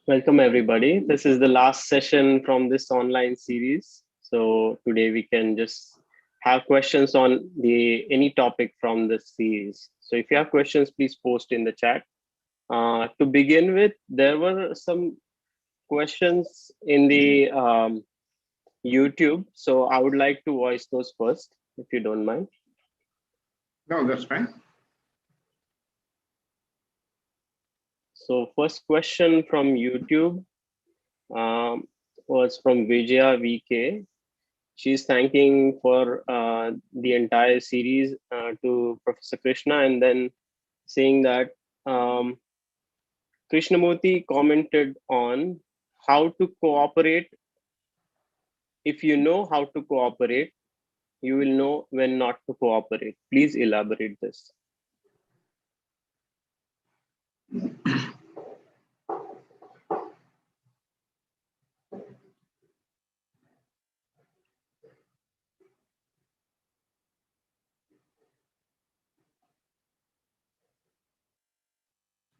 Welcome everybody. This is the last session from this online series. So today we can just have questions on any topic from this series. So if you have questions, please post in the chat. To begin with, there were some questions in the YouTube. So I would like to voice those first, if you don't mind. No, that's fine. So first question from YouTube was from Vijaya VK. She's thanking for the entire series to Professor Krishna, and then saying that Krishnamurti commented on how to cooperate. If you know how to cooperate, you will know when not to cooperate. Please elaborate this.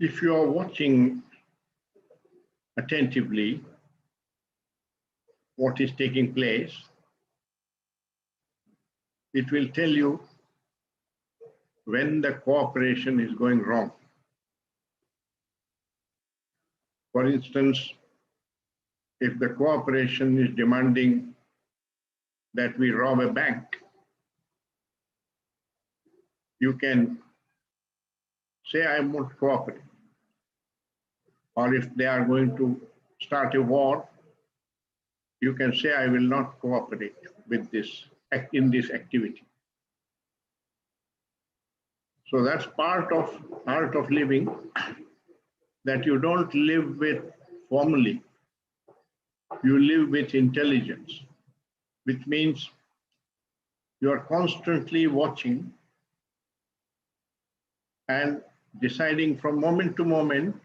If you are watching attentively what is taking place, it will tell you when the cooperation is going wrong. For instance, if the cooperation is demanding that we rob a bank, you can say, I won't cooperate. Or if they are going to start a war, you can say, I will not cooperate with this, in this activity. So that's part of living, that you don't live with formally, you live with intelligence, which means you are constantly watching and deciding from moment to moment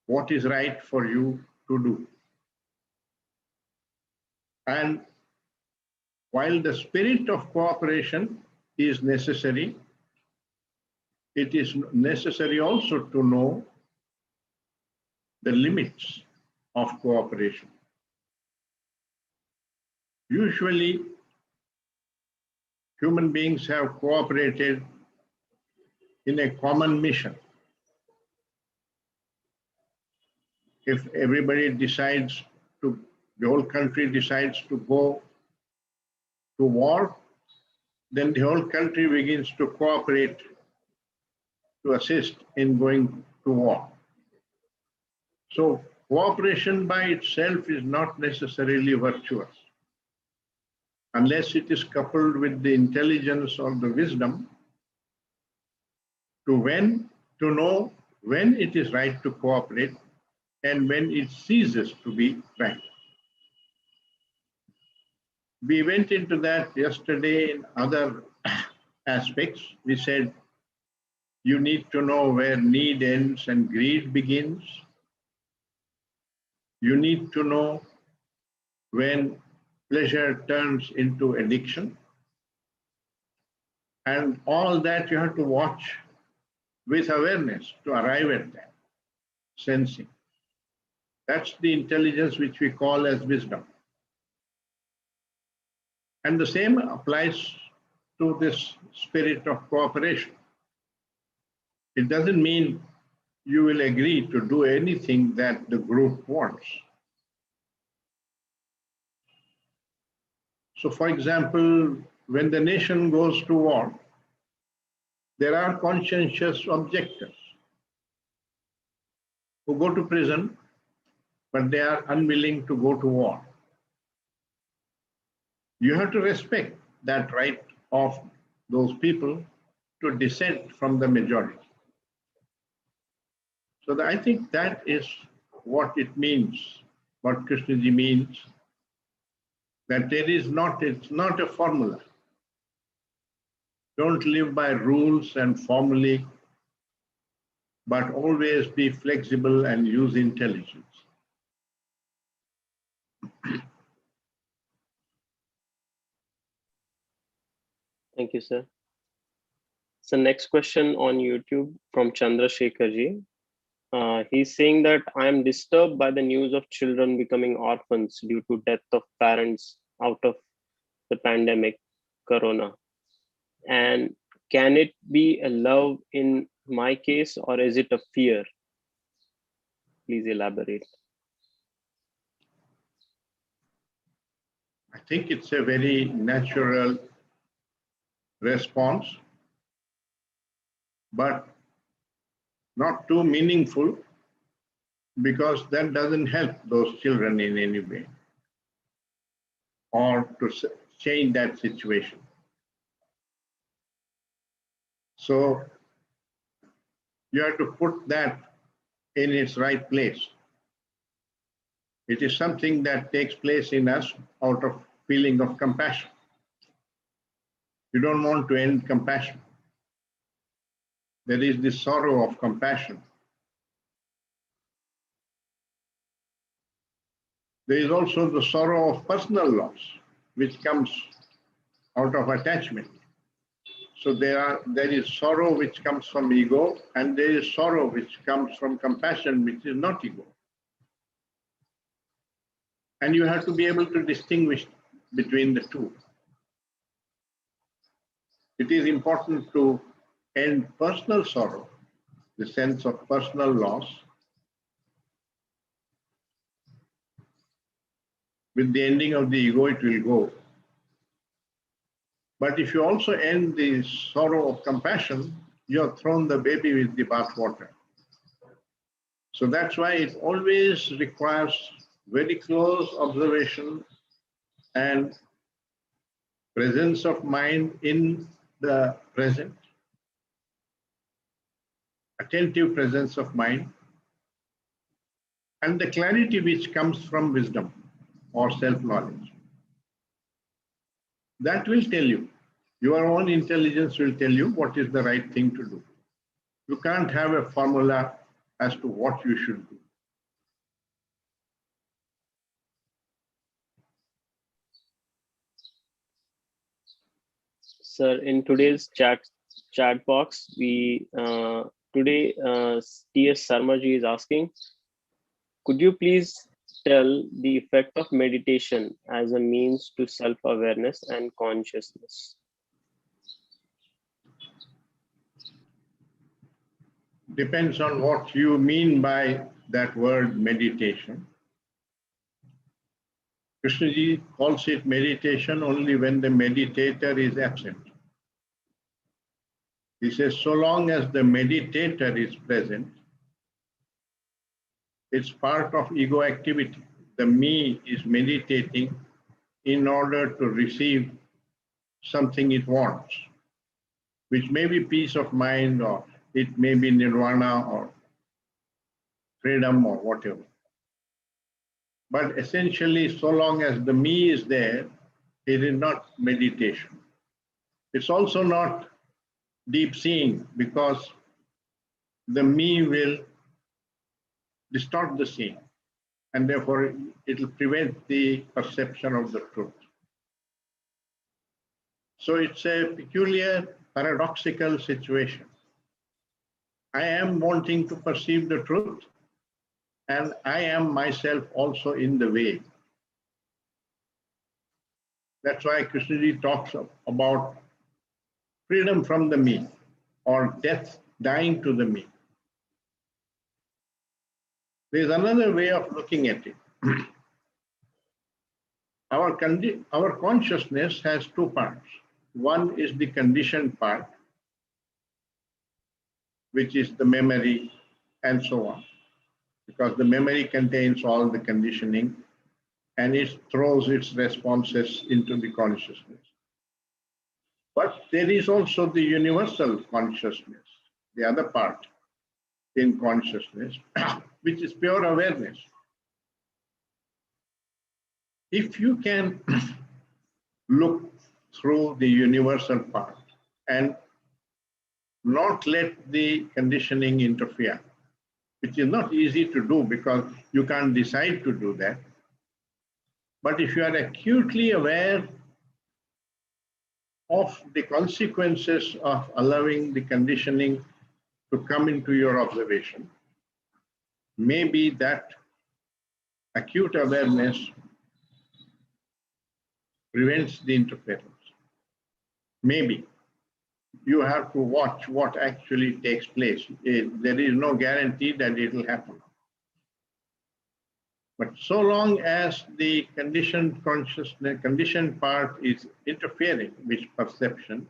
what is right for you to do. And while the spirit of cooperation is necessary, it is necessary also to know the limits of cooperation. Usually, human beings have cooperated in a common mission. If everybody decides to, the whole country decides to go to war, then the whole country begins to cooperate to assist in going to war. So cooperation by itself is not necessarily virtuous. Unless it is coupled with the intelligence or the wisdom to know when it is right to cooperate and when it ceases to be right. We went into that yesterday in other aspects. We said you need to know where need ends and greed begins. You need to know when pleasure turns into addiction. And all that you have to watch with awareness to arrive at that, sensing. That's the intelligence which we call as wisdom. And the same applies to this spirit of cooperation. It doesn't mean you will agree to do anything that the group wants. So for example, when the nation goes to war, there are conscientious objectors who go to prison, but they are unwilling to go to war. You have to respect that right of those people to dissent from the majority. So I think that is what it means, what Krishnaji means, that it's not a formula. Don't live by rules and formulae, but always be flexible and use intelligence. Thank you, sir. So next question on YouTube from Chandrasekhar ji. He's saying that I am disturbed by the news of children becoming orphans due to death of parents out of the pandemic, corona. And can it be a love in my case, or is it a fear? Please elaborate. I think it's a very natural response, but not too meaningful, because that doesn't help those children in any way or to change that situation. So you have to put that in its right place. It is something that takes place in us out of feeling of compassion. You don't want to end compassion. There is this sorrow of compassion. There is also the sorrow of personal loss, which comes out of attachment. So there is sorrow which comes from ego, and there is sorrow which comes from compassion, which is not ego. And you have to be able to distinguish between the two. It is important to end personal sorrow, the sense of personal loss, with the ending of the ego, it will go. But if you also end the sorrow of compassion, you have thrown the baby with the bathwater. So that's why it always requires very close observation and presence of mind in the present, attentive presence of mind, and the clarity which comes from wisdom or self-knowledge. That will tell you, your own intelligence will tell you what is the right thing to do. You can't have a formula as to what you should do. Sir, in today's chat box, we today T.S. Sarmaji is asking, could you please tell the effect of meditation as a means to self-awareness and consciousness? Depends on what you mean by that word meditation. Krishnaji calls it meditation only when the meditator is absent. He says, so long as the meditator is present, it's part of ego activity. The me is meditating in order to receive something it wants, which may be peace of mind, or it may be nirvana or freedom or whatever. But essentially, so long as the me is there, it is not meditation. It's also not deep seeing, because the me will distort the seeing, and therefore it will prevent the perception of the truth. So it's a peculiar, paradoxical situation. I am wanting to perceive the truth, and I am myself also in the way. That's why Krishnaji talks about freedom from the me, or death, dying to the me. There's another way of looking at it. Our consciousness has two parts. One is the conditioned part, which is the memory and so on, because the memory contains all the conditioning and it throws its responses into the consciousness. But there is also the universal consciousness, the other part in consciousness, which is pure awareness. If you can look through the universal part and not let the conditioning interfere, which is not easy to do because you can't decide to do that. But if you are acutely aware of the consequences of allowing the conditioning to come into your observation, maybe that acute awareness prevents the interference. Maybe. You have to watch what actually takes place. There is no guarantee that it will happen. But so long as the conditioned consciousness, conditioned part is interfering with perception,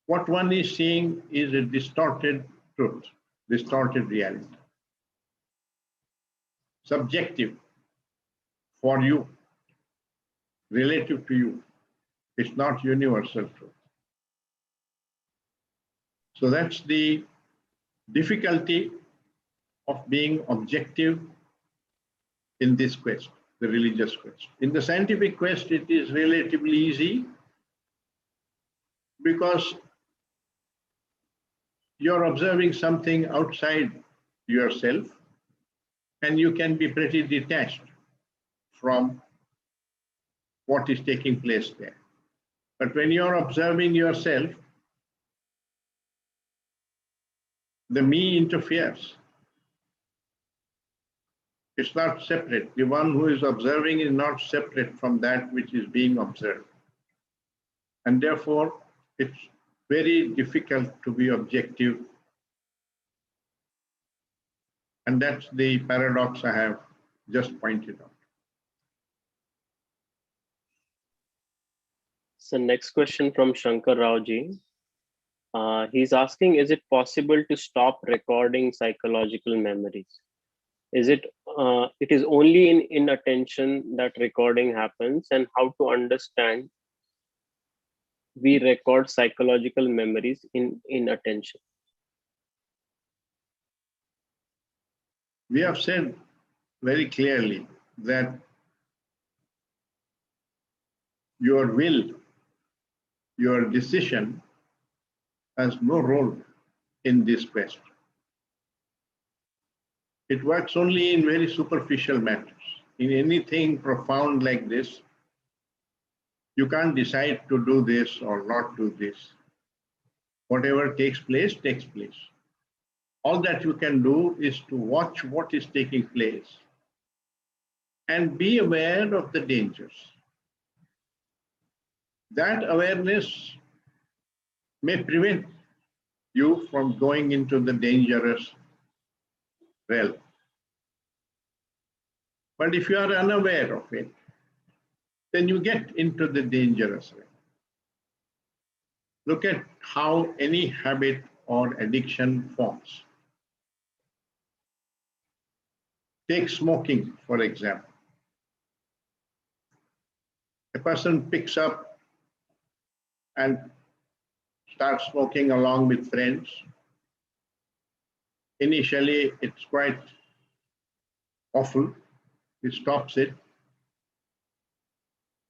what one is seeing is a distorted truth, distorted reality. Subjective for you, relative to you. It's not universal truth. So that's the difficulty of being objective in this quest, the religious quest. In the scientific quest, it is relatively easy because you're observing something outside yourself and you can be pretty detached from what is taking place there. But when you're observing yourself, the me interferes. It's not separate. The one who is observing is not separate from that which is being observed. And therefore, it's very difficult to be objective. And that's the paradox I have just pointed out. So next question from Shankar Rao ji. He's asking, is it possible to stop recording psychological memories? Is it is only in inattention that recording happens, and how to understand we record psychological memories in inattention? We have said very clearly that your will, your decision has no role in this quest. It works only in very superficial matters. In anything profound like this, you can't decide to do this or not do this. Whatever takes place, takes place. All that you can do is to watch what is taking place and be aware of the dangers. That awareness may prevent you from going into the dangerous realm. But if you are unaware of it, then you get into the dangerous realm. Look at how any habit or addiction forms. Take smoking, for example. A person picks up and starts smoking along with friends. Initially, it's quite awful. He stops it.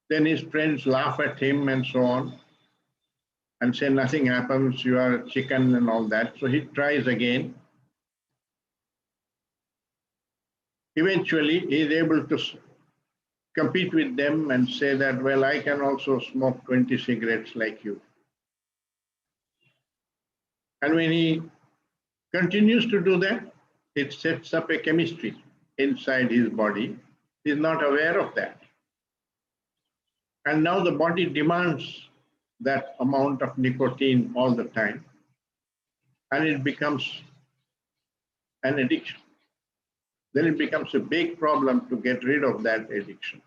Then his friends laugh at him and so on and say nothing happens, you are a chicken and all that. So he tries again. Eventually, he is able to compete with them and say that, well, I can also smoke 20 cigarettes like you. And when he continues to do that, it sets up a chemistry inside his body. He is not aware of that. And now the body demands that amount of nicotine all the time, and it becomes an addiction. Then it becomes a big problem to get rid of that addiction.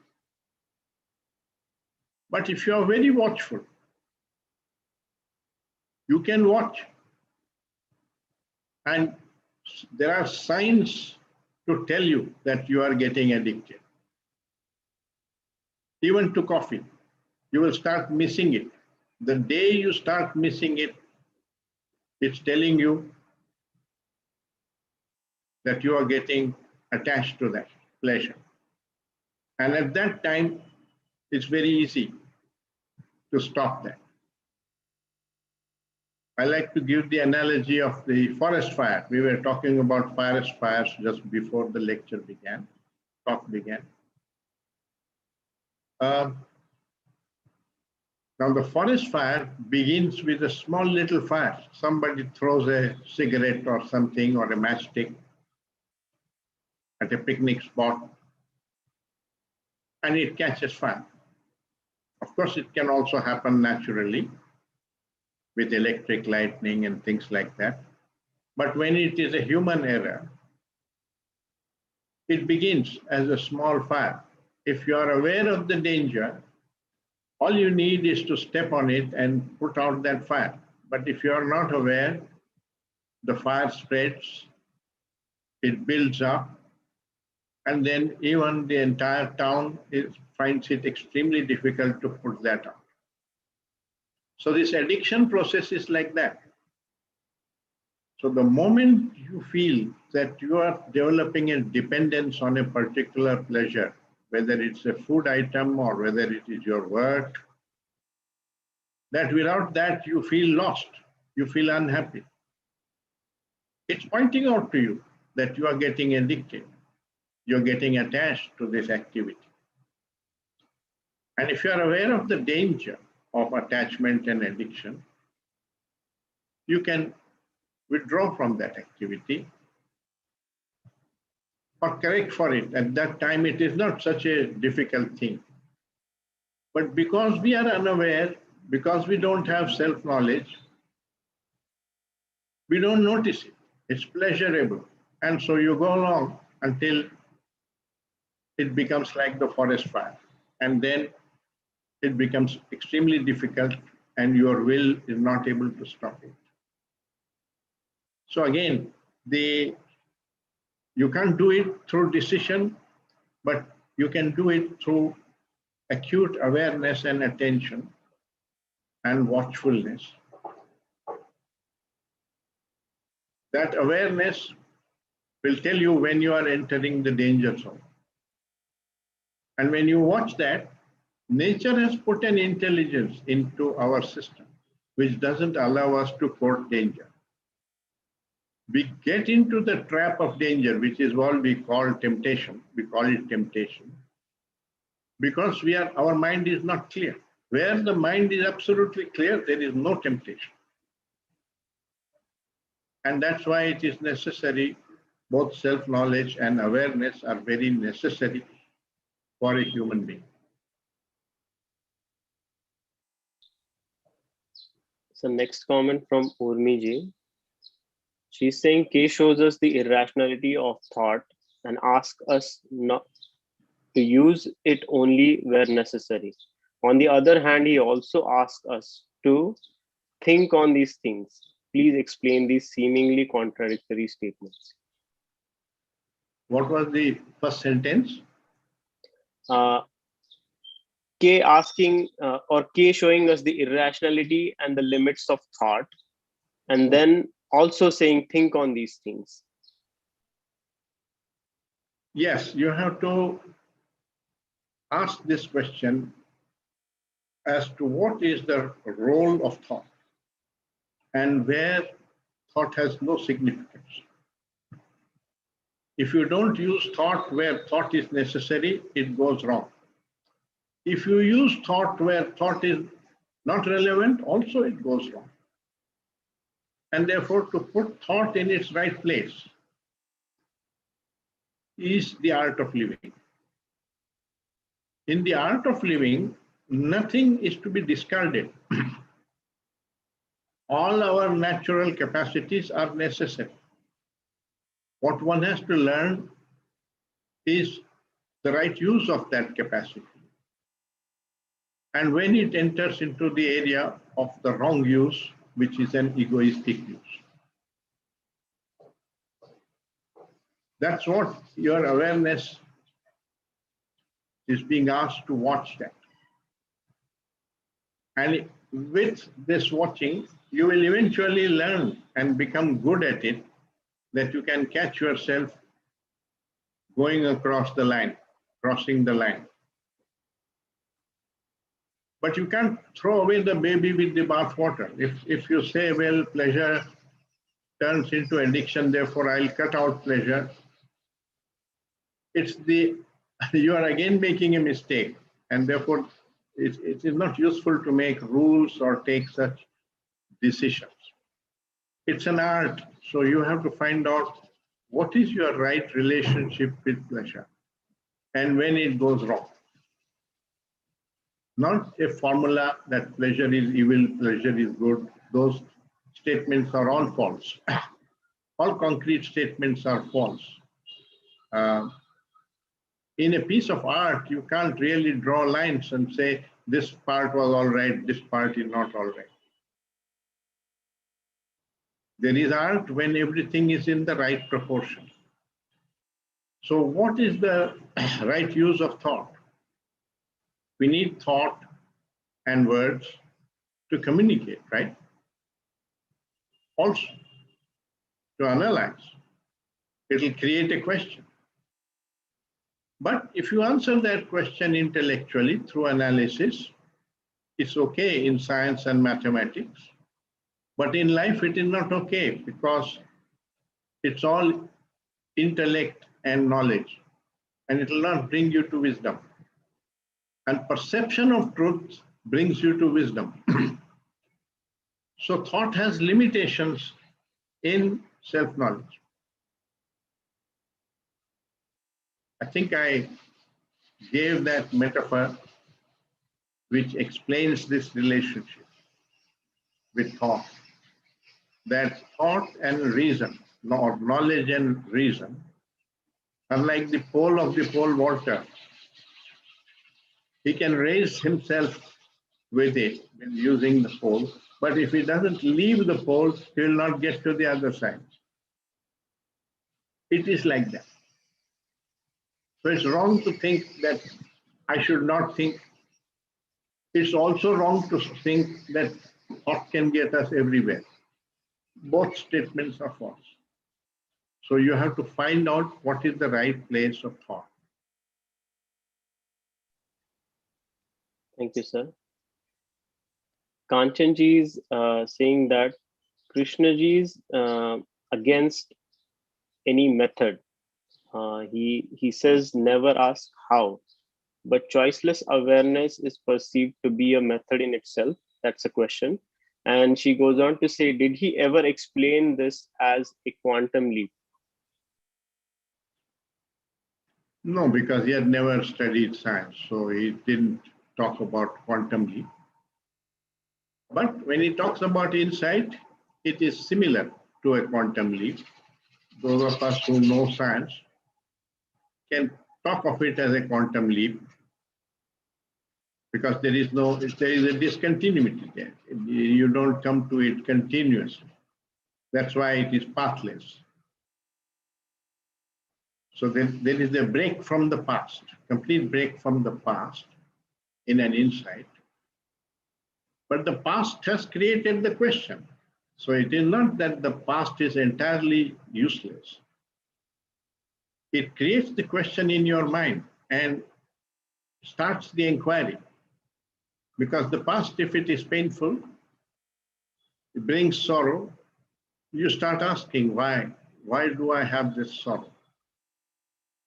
But if you are very watchful, you can watch. And there are signs to tell you that you are getting addicted. Even to coffee, you will start missing it. The day you start missing it, it's telling you that you are getting attached to that pleasure. And at that time, it's very easy to stop that. I like to give the analogy of the forest fire. We were talking about forest fires just before the lecture began, talk began. Now the forest fire begins with a small little fire. Somebody throws a cigarette or something or a matchstick, at a picnic spot, and it catches fire. Of course, it can also happen naturally with electric lightning and things like that. But when it is a human error, it begins as a small fire. If you are aware of the danger, all you need is to step on it and put out that fire. But if you are not aware, the fire spreads, it builds up, and then even the entire town finds it extremely difficult to put that out. So this addiction process is like that. So the moment you feel that you are developing a dependence on a particular pleasure, whether it's a food item or whether it is your work, that without that you feel lost, you feel unhappy. It's pointing out to you that you are getting addicted. You're getting attached to this activity. And if you are aware of the danger of attachment and addiction, you can withdraw from that activity or correct for it. At that time, it is not such a difficult thing. But because we are unaware, because we don't have self-knowledge, we don't notice it. It's pleasurable. And so you go along until it becomes like the forest fire. And then it becomes extremely difficult and your will is not able to stop it. So again, you can't do it through decision, but you can do it through acute awareness and attention and watchfulness. That awareness will tell you when you are entering the danger zone. And when you watch that, nature has put an intelligence into our system, which doesn't allow us to court danger. We get into the trap of danger, which is what we call temptation. We call it temptation because our mind is not clear. Where the mind is absolutely clear, there is no temptation. And that's why it is necessary, both self-knowledge and awareness are very necessary for a human being. So next comment from Urmi ji. She's saying K shows us the irrationality of thought and asks us not to use it only where necessary. On the other hand, he also asks us to think on these things. Please explain these seemingly contradictory statements. What was the first sentence? K asking or K showing us the irrationality and the limits of thought, and then also saying think on these things. Yes, you have to ask this question as to what is the role of thought and where thought has no significance. If you don't use thought where thought is necessary, it goes wrong. If you use thought where thought is not relevant, also it goes wrong. And therefore, to put thought in its right place is the art of living. In the art of living, nothing is to be discarded. All our natural capacities are necessary. What one has to learn is the right use of that capacity. And when it enters into the area of the wrong use, which is an egoistic use. That's what your awareness is being asked to watch that. And with this watching, you will eventually learn and become good at it, that you can catch yourself going across the line, crossing the line. But you can't throw away the baby with the bathwater. If you say, well, pleasure turns into addiction, therefore I'll cut out pleasure, you are again making a mistake. And therefore, it is not useful to make rules or take such decisions. It's an art, so you have to find out what is your right relationship with pleasure and when it goes wrong. Not a formula that pleasure is evil, pleasure is good. Those statements are all false. All concrete statements are false. In a piece of art, you can't really draw lines and say this part was all right, this part is not all right. There is art when everything is in the right proportion. So what is the right use of thought? We need thought and words to communicate, right? Also, to analyze. It will create a question. But if you answer that question intellectually through analysis, it's okay in science and mathematics. But in life, it is not okay because it's all intellect and knowledge, and it will not bring you to wisdom. And perception of truth brings you to wisdom. So thought has limitations in self-knowledge. I think I gave that metaphor which explains this relationship with thought. That thought and reason, or knowledge and reason, are like the pole of the pole vaulter. He can raise himself with it when using the pole, but if he doesn't leave the pole, he will not get to the other side. It is like that. So it's wrong to think that I should not think. It's also wrong to think that thought can get us everywhere. Both statements are false. So you have to find out what is the right place of thought. Thank you, sir. Kanchanji is saying that Krishnaji is against any method. He says never ask how, but choiceless awareness is perceived to be a method in itself. That's a question. And she goes on to say, did he ever explain this as a quantum leap? No, because he had never studied science, so he didn't talk about quantum leap. But when he talks about insight, it is similar to a quantum leap. Those of us who know science can talk of it as a quantum leap because there is a discontinuity there. You don't come to it continuously. That's why it is pathless. So there is a break from the past, complete break from the past in an insight. But the past has created the question. So it is not that the past is entirely useless. It creates the question in your mind and starts the inquiry. Because the past, if it is painful, it brings sorrow, you start asking why? Why do I have this sorrow?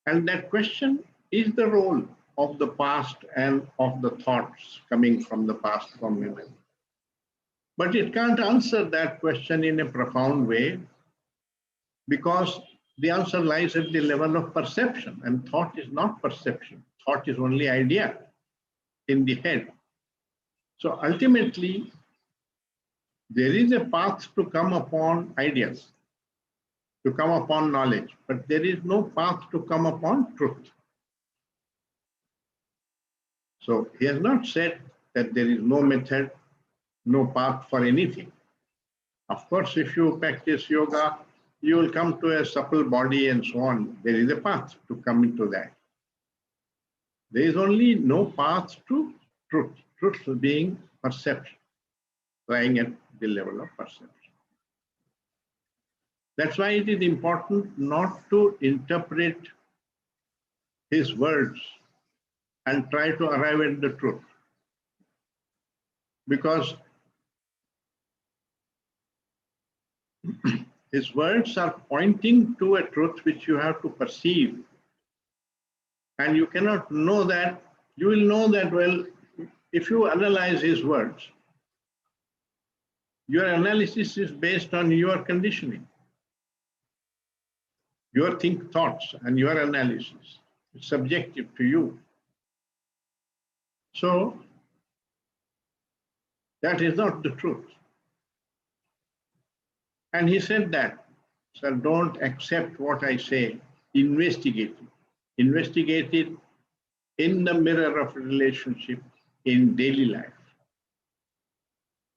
And that question is the role of the past and of the thoughts coming from the past from memory. But it can't answer that question in a profound way because the answer lies at the level of perception, and thought is not perception. Thought is only idea in the head. So ultimately, there is a path to come upon ideas, to come upon knowledge, but there is no path to come upon truth. So he has not said that there is no method, no path for anything. Of course, if you practice yoga, you will come to a supple body and so on. There is a path to come into that. There is only no path to truth, truth being perception, lying at the level of perception. That's why it is important not to interpret his words and try to arrive at the truth. Because his words are pointing to a truth which you have to perceive. And you cannot know that. You will know that, well, if you analyze his words, your analysis is based on your conditioning. your thoughts and your analysis. It's subjective to you. So that is not the truth. And he said that, sir, don't accept what I say, investigate it. Investigate it in the mirror of relationship in daily life.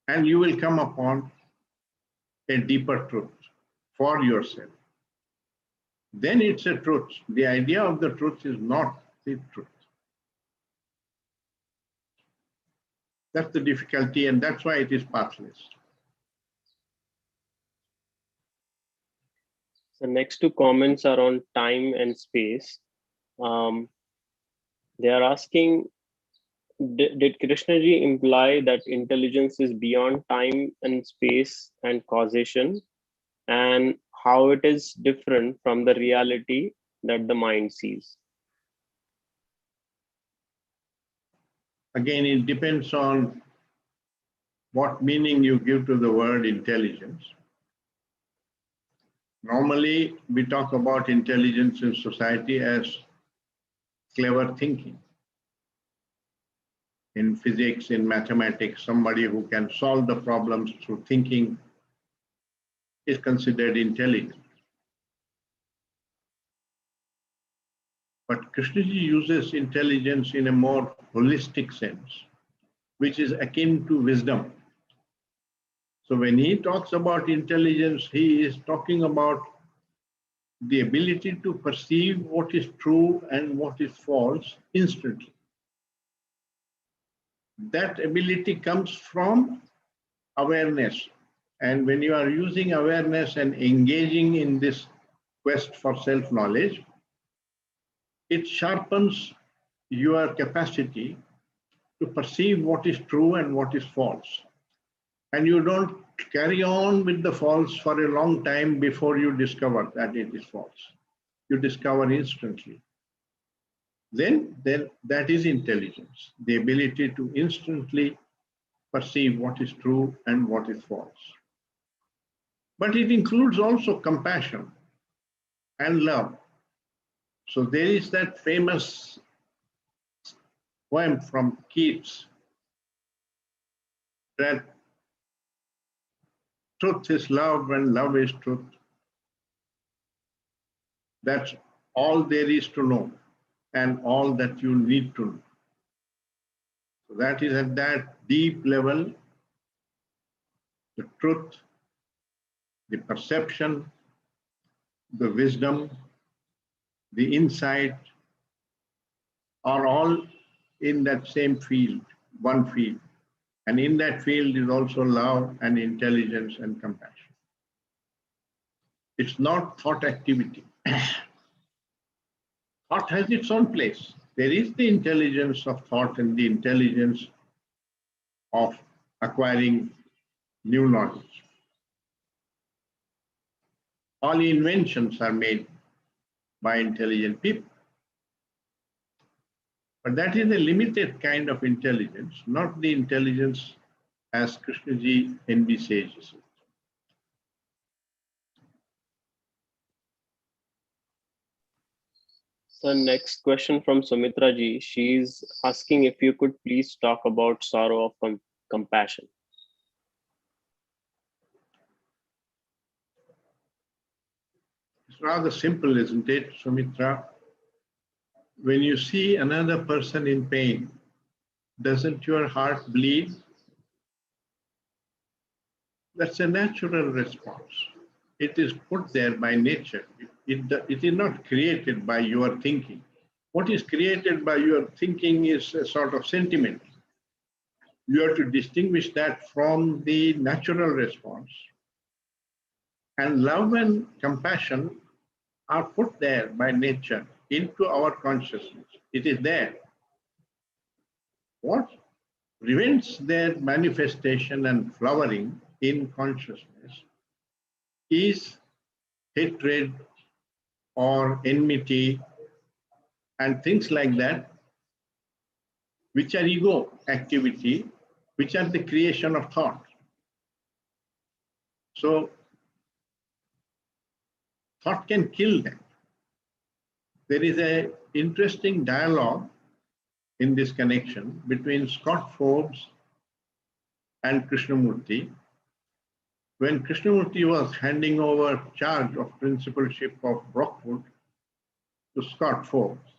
And you will come upon a deeper truth for yourself. Then it's a truth. The idea of the truth is not the truth. That's the difficulty, and that's why it is pathless. The next two comments are on time and space. They are asking, did Krishnaji imply that intelligence is beyond time and space and causation, and how it is different from the reality that the mind sees? Again, it depends on what meaning you give to the word intelligence. Normally, we talk about intelligence in society as clever thinking. In physics, in mathematics, somebody who can solve the problems through thinking is considered intelligent. But Krishnaji uses intelligence in a more holistic sense, which is akin to wisdom. So when he talks about intelligence, he is talking about the ability to perceive what is true and what is false instantly. That ability comes from awareness. And when you are using awareness and engaging in this quest for self-knowledge, it sharpens your capacity to perceive what is true and what is false. And you don't carry on with the false for a long time before you discover that it is false. You discover instantly. Then that is intelligence, the ability to instantly perceive what is true and what is false. But it includes also compassion and love. So there is that famous poem from Keats that truth is love and love is truth. That's all there is to know and all that you need to know. So that is at that deep level, the truth, the perception, the wisdom, the insight are all in that same field, one field. And in that field is also love and intelligence and compassion. It's not thought activity. Thought has its own place. There is the intelligence of thought and the intelligence of acquiring new knowledge. All inventions are made by intelligent people. But that is a limited kind of intelligence, not the intelligence as Krishnaji envisages it. So next question from Sumitra ji. She's asking if you could please talk about sorrow of compassion. It's rather simple, isn't it, Sumitra? When you see another person in pain, doesn't your heart bleed? That's a natural response. It is put there by nature. It is not created by your thinking. What is created by your thinking is a sort of sentiment. You have to distinguish that from the natural response. And love and compassion are put there by nature into our consciousness. It is there. What prevents their manifestation and flowering in consciousness is hatred or enmity and things like that, which are ego activity, which are the creation of thought. So thought can kill that. There is an interesting dialogue in this connection between Scott Forbes and Krishnamurti. When Krishnamurti was handing over charge of principalship of Brockwood to Scott Forbes,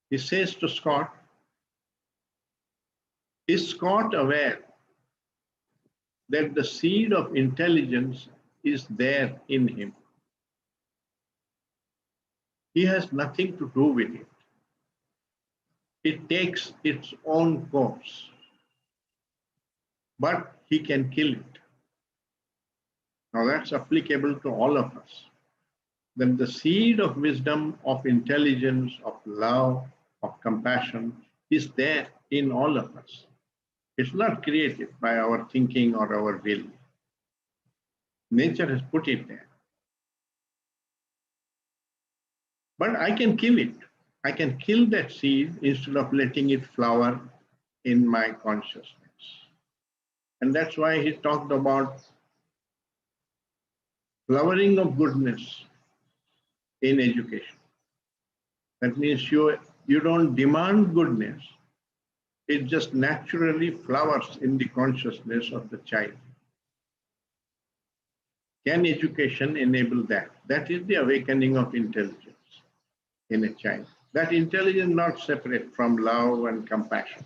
he says to Scott, is Scott aware that the seed of intelligence is there in him? He has nothing to do with it. It takes its own course, but he can kill it. Now that's applicable to all of us. Then the seed of wisdom, of intelligence, of love, of compassion is there in all of us. It's not created by our thinking or our will. Nature has put it there. But I can kill it. I can kill that seed instead of letting it flower in my consciousness. And that's why he talked about flowering of goodness in education. That means you don't demand goodness. It just naturally flowers in the consciousness of the child. Can education enable that? That is the awakening of intelligence in a child. That intelligence not separate from love and compassion.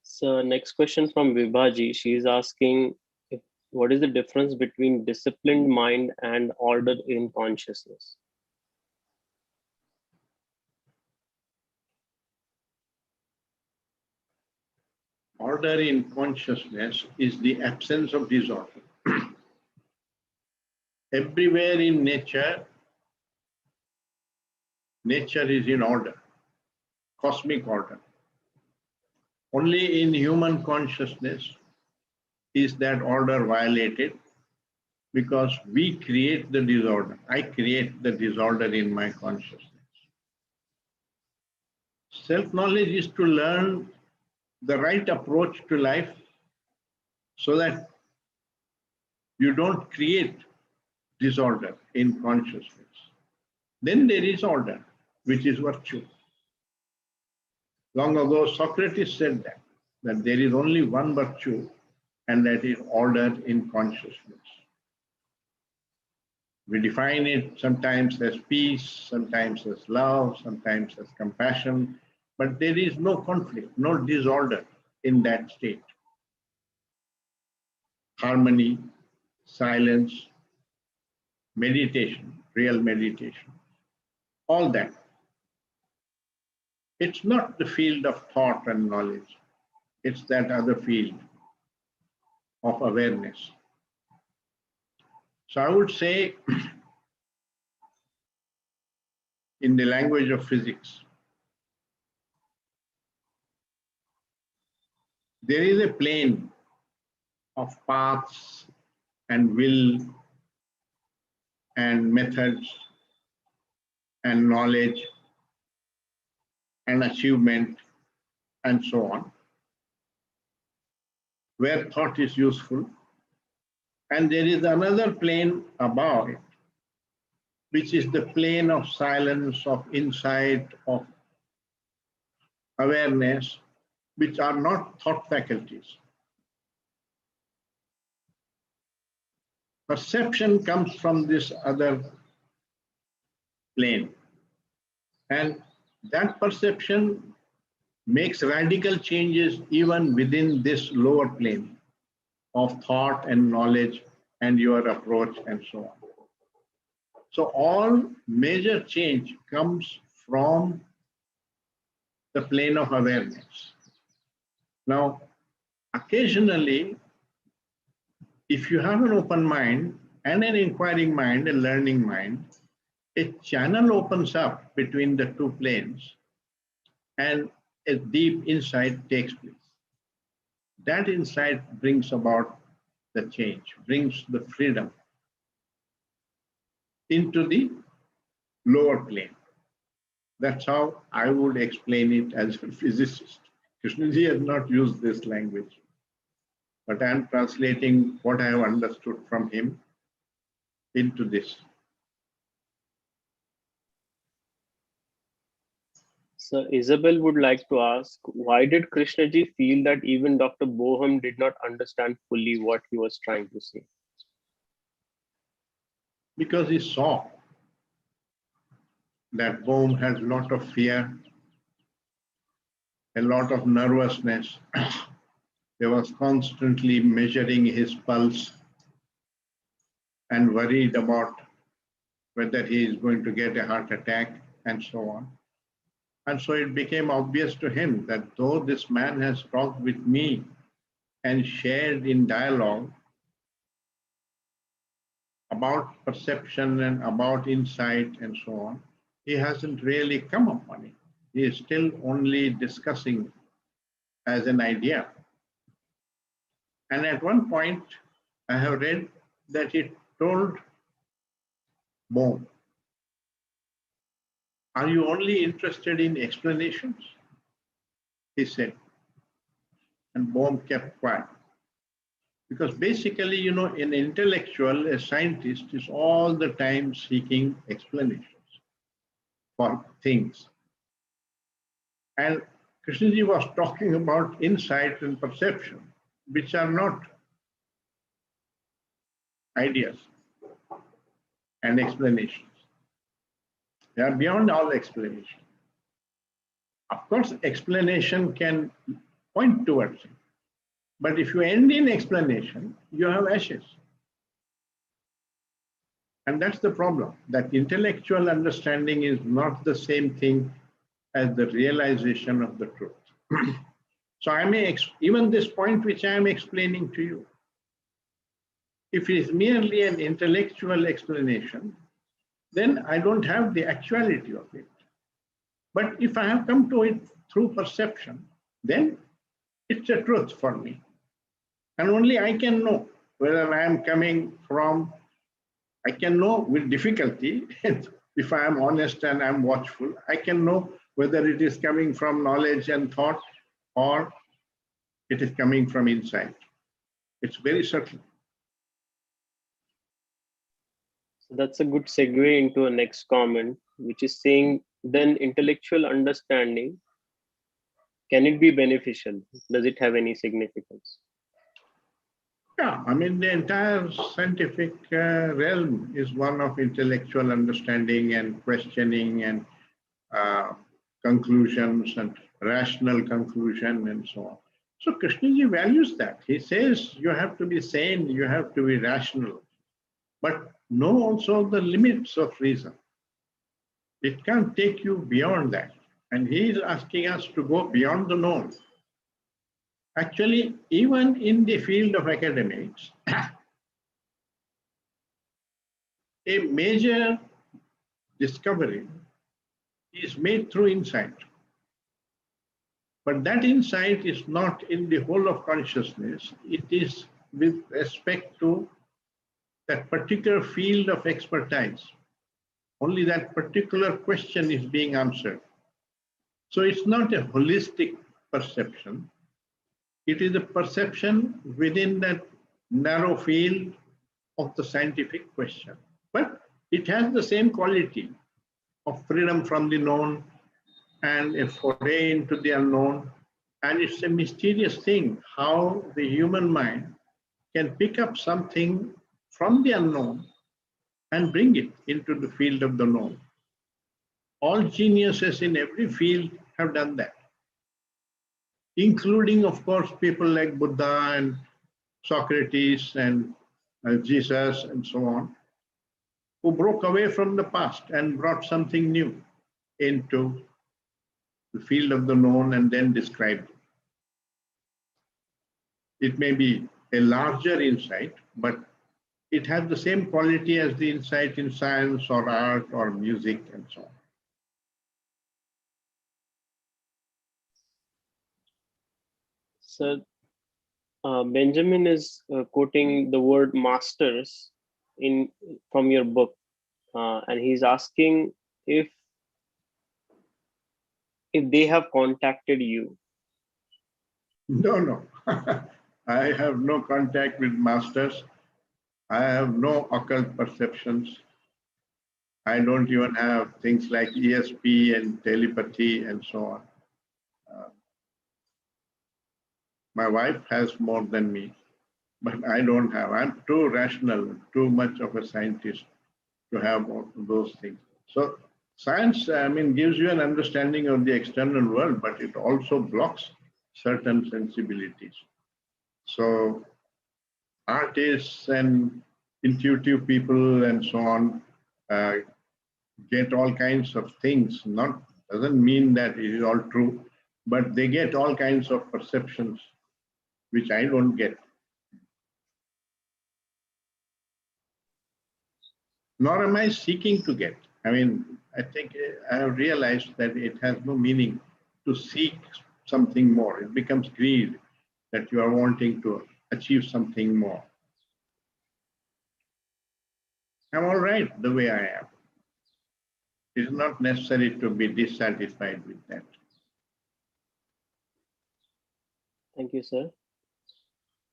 So next question from Vibhaji. She is asking, what is the difference between disciplined mind and order in consciousness? Order in consciousness is the absence of disorder. Everywhere in nature, nature is in order, cosmic order. Only in human consciousness is that order violated because we create the disorder. I create the disorder in my consciousness. Self-knowledge is to learn the right approach to life so that you don't create disorder in consciousness. Then there is order, which is virtue. Long ago, Socrates said that there is only one virtue, and that is order in consciousness. We define it sometimes as peace, sometimes as love, sometimes as compassion, but there is no conflict, no disorder in that state. Harmony, silence, meditation, real meditation, all that. It's not the field of thought and knowledge. It's that other field of awareness. So I would say, in the language of physics, there is a plane of paths and will and methods and knowledge and achievement and so on, where thought is useful. And there is another plane above it, which is the plane of silence, of insight, of awareness, which are not thought faculties. Perception comes from this other plane. And that perception makes radical changes even within this lower plane of thought and knowledge and your approach and so on. So all major change comes from the plane of awareness. Now, occasionally, if you have an open mind and an inquiring mind, a learning mind, a channel opens up between the two planes and a deep insight takes place. That insight brings about the change, brings the freedom into the lower plane. That's how I would explain it as a physicist. Krishnaji has not used this language. but I am translating what I have understood from him into this. So Isabel would like to ask, why did Krishnaji feel that even Dr. Boham did not understand fully what he was trying to say? Because he saw that Bohm has a lot of fear, a lot of nervousness. He was constantly measuring his pulse and worried about whether he is going to get a heart attack and so on. And so it became obvious to him that though this man has talked with me and shared in dialogue about perception and about insight and so on, he hasn't really come upon it. He is still only discussing as an idea. And at one point, I have read that he told Bohm, "Are you only interested in explanations?" He said. And Bohm kept quiet. Because basically, you know, an intellectual, a scientist, is all the time seeking explanations for things. And Krishnaji was talking about insight and perception, which are not ideas and explanations. They are beyond all explanation. Of course, explanation can point towards it. But if you end in explanation, you have ashes. And that's the problem, that intellectual understanding is not the same thing as the realization of the truth. So I may, even this point which I am explaining to you, if it is merely an intellectual explanation, then I don't have the actuality of it. But if I have come to it through perception, then it's a truth for me. And only I can know whether I am coming from, I can know with difficulty, if I am honest and I'm watchful, I can know whether it is coming from knowledge and thought or it is coming from insight. It's very subtle. So that's a good segue into a next comment, which is saying, then intellectual understanding, can it be beneficial? Does it have any significance? Yeah, I mean, the entire scientific realm is one of intellectual understanding and questioning and conclusions and rational conclusion and so on. So Krishnaji values that. He says you have to be sane, you have to be rational, but know also the limits of reason. It can't take you beyond that. And he is asking us to go beyond the known. Actually, even in the field of academics, a major discovery is made through insight. But that insight is not in the whole of consciousness. It is with respect to that particular field of expertise. Only that particular question is being answered. So it's not a holistic perception. It is a perception within that narrow field of the scientific question. But it has the same quality of freedom from the known and a foray into the unknown. And it's a mysterious thing how the human mind can pick up something from the unknown and bring it into the field of the known. All geniuses in every field have done that, including, of course, people like Buddha and Socrates and Jesus and so on, who broke away from the past and brought something new into the field of the known and then described it. It may be a larger insight, but it has the same quality as the insight in science or art or music and so on. So Benjamin is quoting the word masters from your book, and he's asking if they have contacted you. No. I have no contact with masters. I have no occult perceptions. I don't even have things like ESP and telepathy and so on. Uh, my wife has more than me, but I don't have. I'm too rational, too much of a scientist to have all those things. So science, I mean, gives you an understanding of the external world, but it also blocks certain sensibilities. So artists and intuitive people and so on uh, get all kinds of things. Not doesn't mean that it is all true, but they get all kinds of perceptions which I don't get. Nor am I seeking to get. I mean, I think I have realized that it has no meaning to seek something more. It becomes greed that you are wanting to achieve something more. I'm all right the way I am. It is not necessary to be dissatisfied with that. Thank you, sir.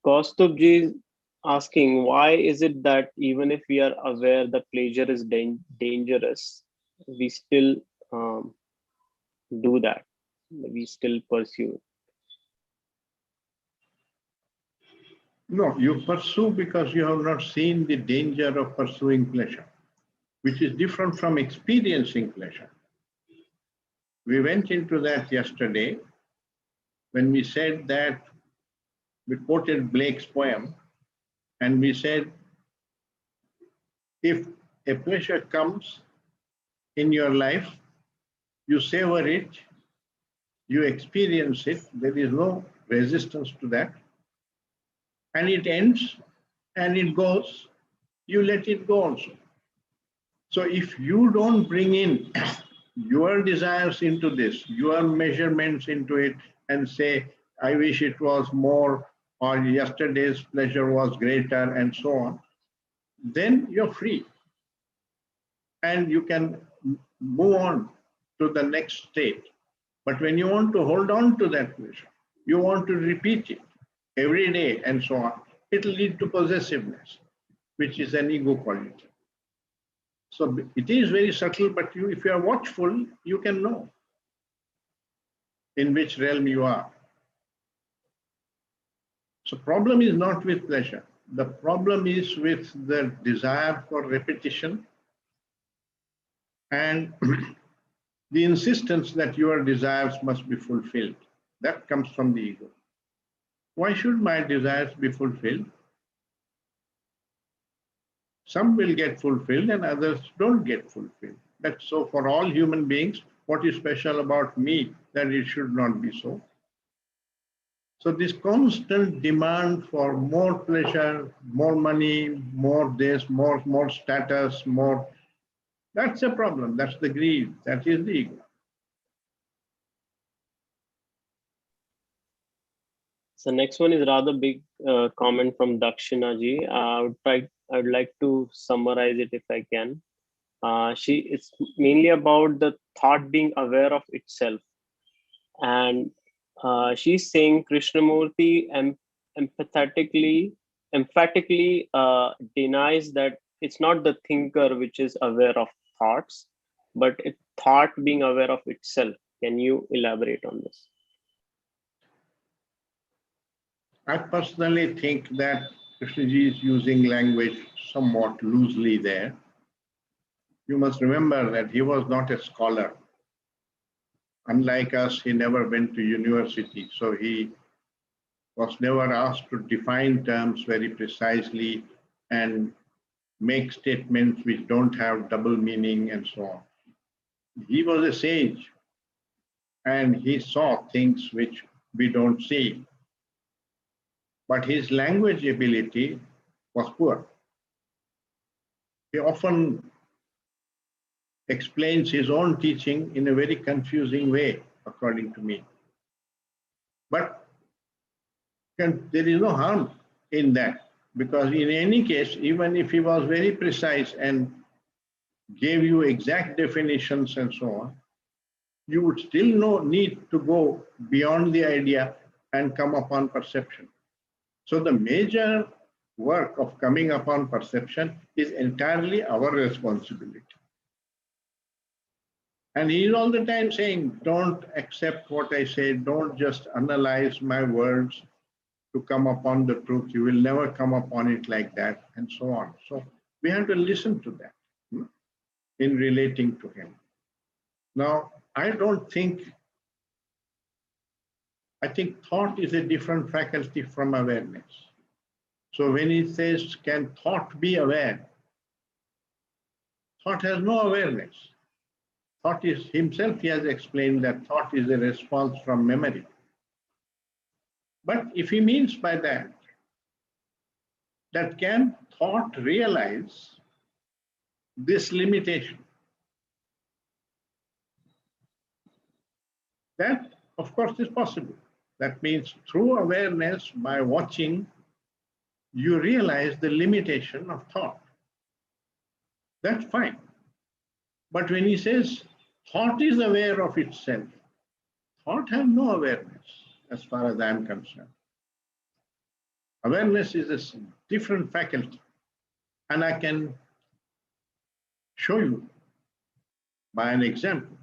Kaustubji is asking, why is it that even if we are aware that pleasure is dangerous, we still do that? We still pursue it? No, you pursue because you have not seen the danger of pursuing pleasure, which is different from experiencing pleasure. We went into that yesterday when we said that we quoted Blake's poem and we said, if a pleasure comes in your life, you savor it, you experience it, there is no resistance to that, and it ends and it goes, you let it go also. So if you don't bring in your desires into this, your measurements into it, and say, I wish it was more, or yesterday's pleasure was greater, and so on, then you're free. And you can move on to the next state. But when you want to hold on to that pleasure, you want to repeat it every day and so on, it will lead to possessiveness, which is an ego quality. So it is very subtle, but you, if you are watchful, you can know in which realm you are. So problem is not with pleasure. The problem is with the desire for repetition and the insistence that your desires must be fulfilled. That comes from the ego. Why should my desires be fulfilled? Some will get fulfilled and others don't get fulfilled. That's so for all human beings. What is special about me that it should not be so? So this constant demand for more pleasure, more money, more this, more status, more, that's a problem. That's the greed. That is the ego. So next one is rather big comment from Dakshina ji. I would like to summarize it if I can. It's mainly about the thought being aware of itself, and she's saying Krishnamurti emphatically denies that it's not the thinker which is aware of thoughts, but it thought being aware of itself. Can you elaborate on this? I personally think that Krishnaji is using language somewhat loosely there. You must remember that he was not a scholar. Unlike us, he never went to university, so he was never asked to define terms very precisely and make statements which don't have double meaning and so on. He was a sage and he saw things which we don't see. But his language ability was poor. He often explains his own teaching in a very confusing way, according to me. But there is no harm in that, because in any case, even if he was very precise and gave you exact definitions and so on, you would still need to go beyond the idea and come upon perception. So the major work of coming upon perception is entirely our responsibility. And he is all the time saying, don't accept what I say, don't just analyze my words to come upon the truth. You will never come upon it like that, and so on. So we have to listen to that in relating to him. Now, I think thought is a different faculty from awareness. So when he says, can thought be aware? Thought has no awareness. Thought is himself, he has explained that thought is a response from memory. But if he means by that can thought realize this limitation? That, of course, is possible. That means through awareness, by watching, you realize the limitation of thought. That's fine. But when he says thought is aware of itself, thought has no awareness as far as I am concerned. Awareness is a different faculty. And I can show you by an example.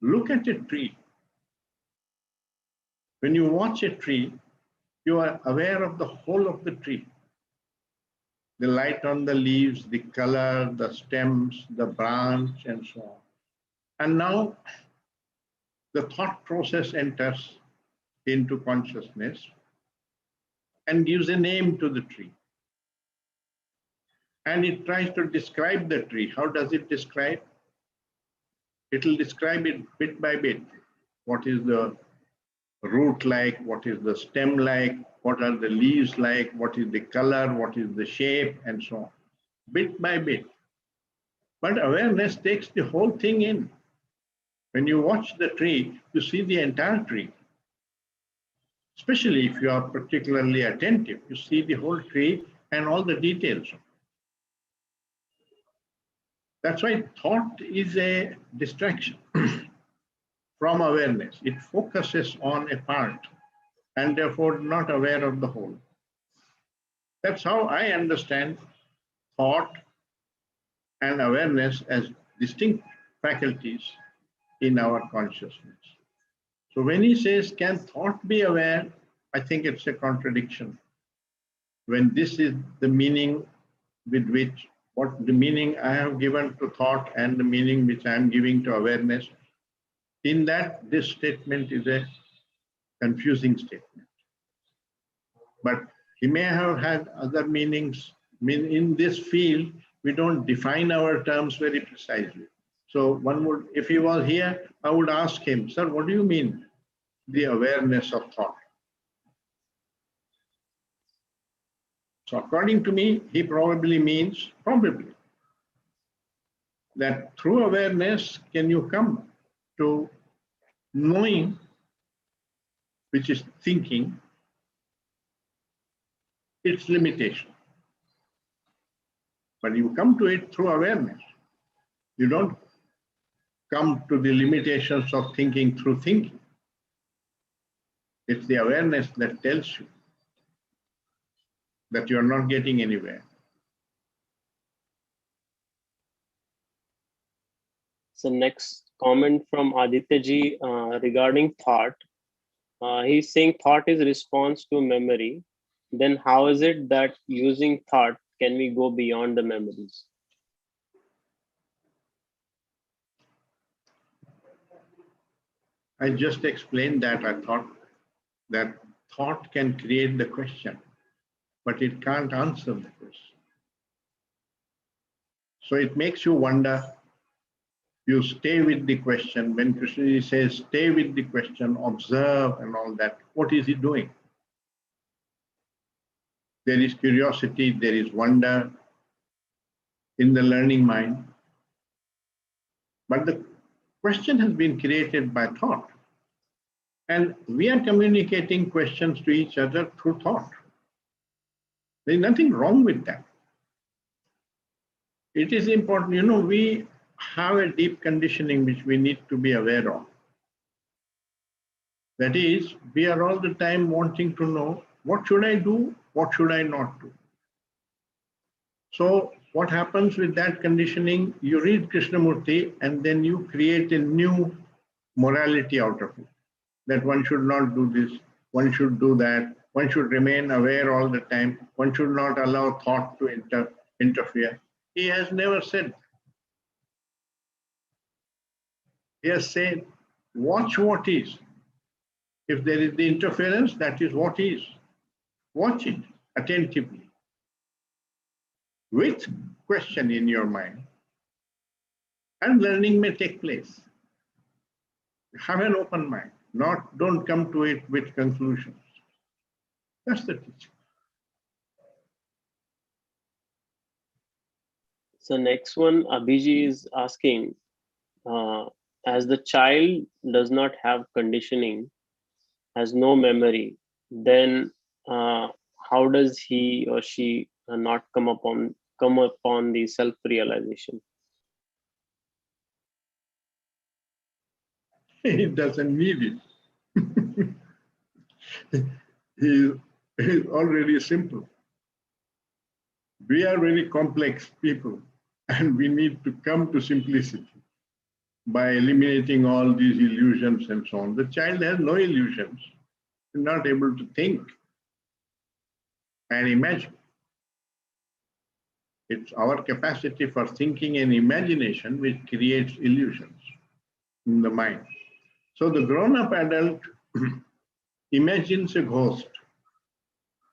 Look at a tree. When you watch a tree, you are aware of the whole of the tree. The light on the leaves, the color, the stems, the branch, and so on. And now the thought process enters into consciousness and gives a name to the tree. And it tries to describe the tree. How does it describe? It will describe it bit by bit. What is the root like? What is the stem like? What are the leaves like? What is the color? What is the shape? And so on. Bit by bit. But awareness takes the whole thing in. When you watch the tree, you see the entire tree. Especially if you are particularly attentive, you see the whole tree and all the details. That's why thought is a distraction from awareness. It focuses on a part and therefore not aware of the whole. That's how I understand thought and awareness as distinct faculties in our consciousness. So when he says, can thought be aware? I think it's a contradiction. When this is the meaning with which, what the meaning I have given to thought and the meaning which I am giving to awareness, in that this statement is a confusing statement. But he may have had other meanings. I mean, in this field, we don't define our terms very precisely. So one would, if he was here, I would ask him, sir, what do you mean, the awareness of thought? So according to me, he probably means, that through awareness, can you come to knowing, which is thinking, its limitation. But you come to it through awareness. You don't come to the limitations of thinking through thinking. It's the awareness that tells you that you are not getting anywhere. So next comment from Aditya ji regarding thought. He's saying thought is response to memory. Then how is it that using thought can we go beyond the memories? I just explained that. I thought that thought can create the question, but it can't answer the question. So it makes you wonder. You stay with the question. When Krishna says, stay with the question, observe and all that, what is he doing? There is curiosity, there is wonder in the learning mind. But the question has been created by thought. And we are communicating questions to each other through thought. There is nothing wrong with that. It is important, we have a deep conditioning which we need to be aware of. That is, we are all the time wanting to know what should I do? What should I not do? So what happens with that conditioning? You read Krishnamurti and then you create a new morality out of it. That one should not do this, one should do that, one should remain aware all the time, one should not allow thought to interfere. He has never said. He has said, watch what is. If there is the interference, that is what is. Watch it attentively with question in your mind, and learning may take place. Have an open mind. Don't come to it with conclusions. That's the teaching. So next one, Abhiji is asking, as the child does not have conditioning, has no memory, then how does he or she not come upon the self-realization? He doesn't need it. he is already simple. We are very complex people, and we need to come to simplicity by eliminating all these illusions and so on. The child has no illusions, he's not able to think and imagine. It's our capacity for thinking and imagination which creates illusions in the mind. So the grown-up adult imagines a ghost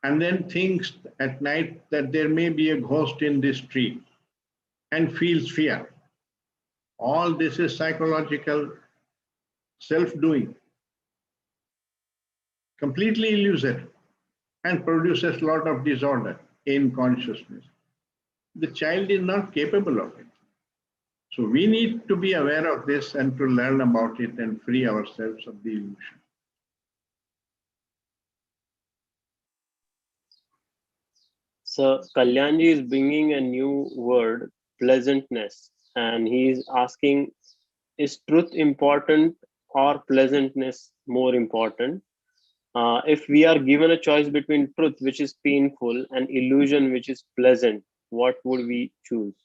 and then thinks at night that there may be a ghost in this tree and feels fear. All this is psychological self-doing, completely illusory, and produces a lot of disorder in consciousness. The child is not capable of it. So we need to be aware of this and to learn about it and free ourselves of the illusion. So Kalyanji is bringing a new word, pleasantness, and he is asking, is truth important or pleasantness more important? If we are given a choice between truth, which is painful, and illusion, which is pleasant, what would we choose?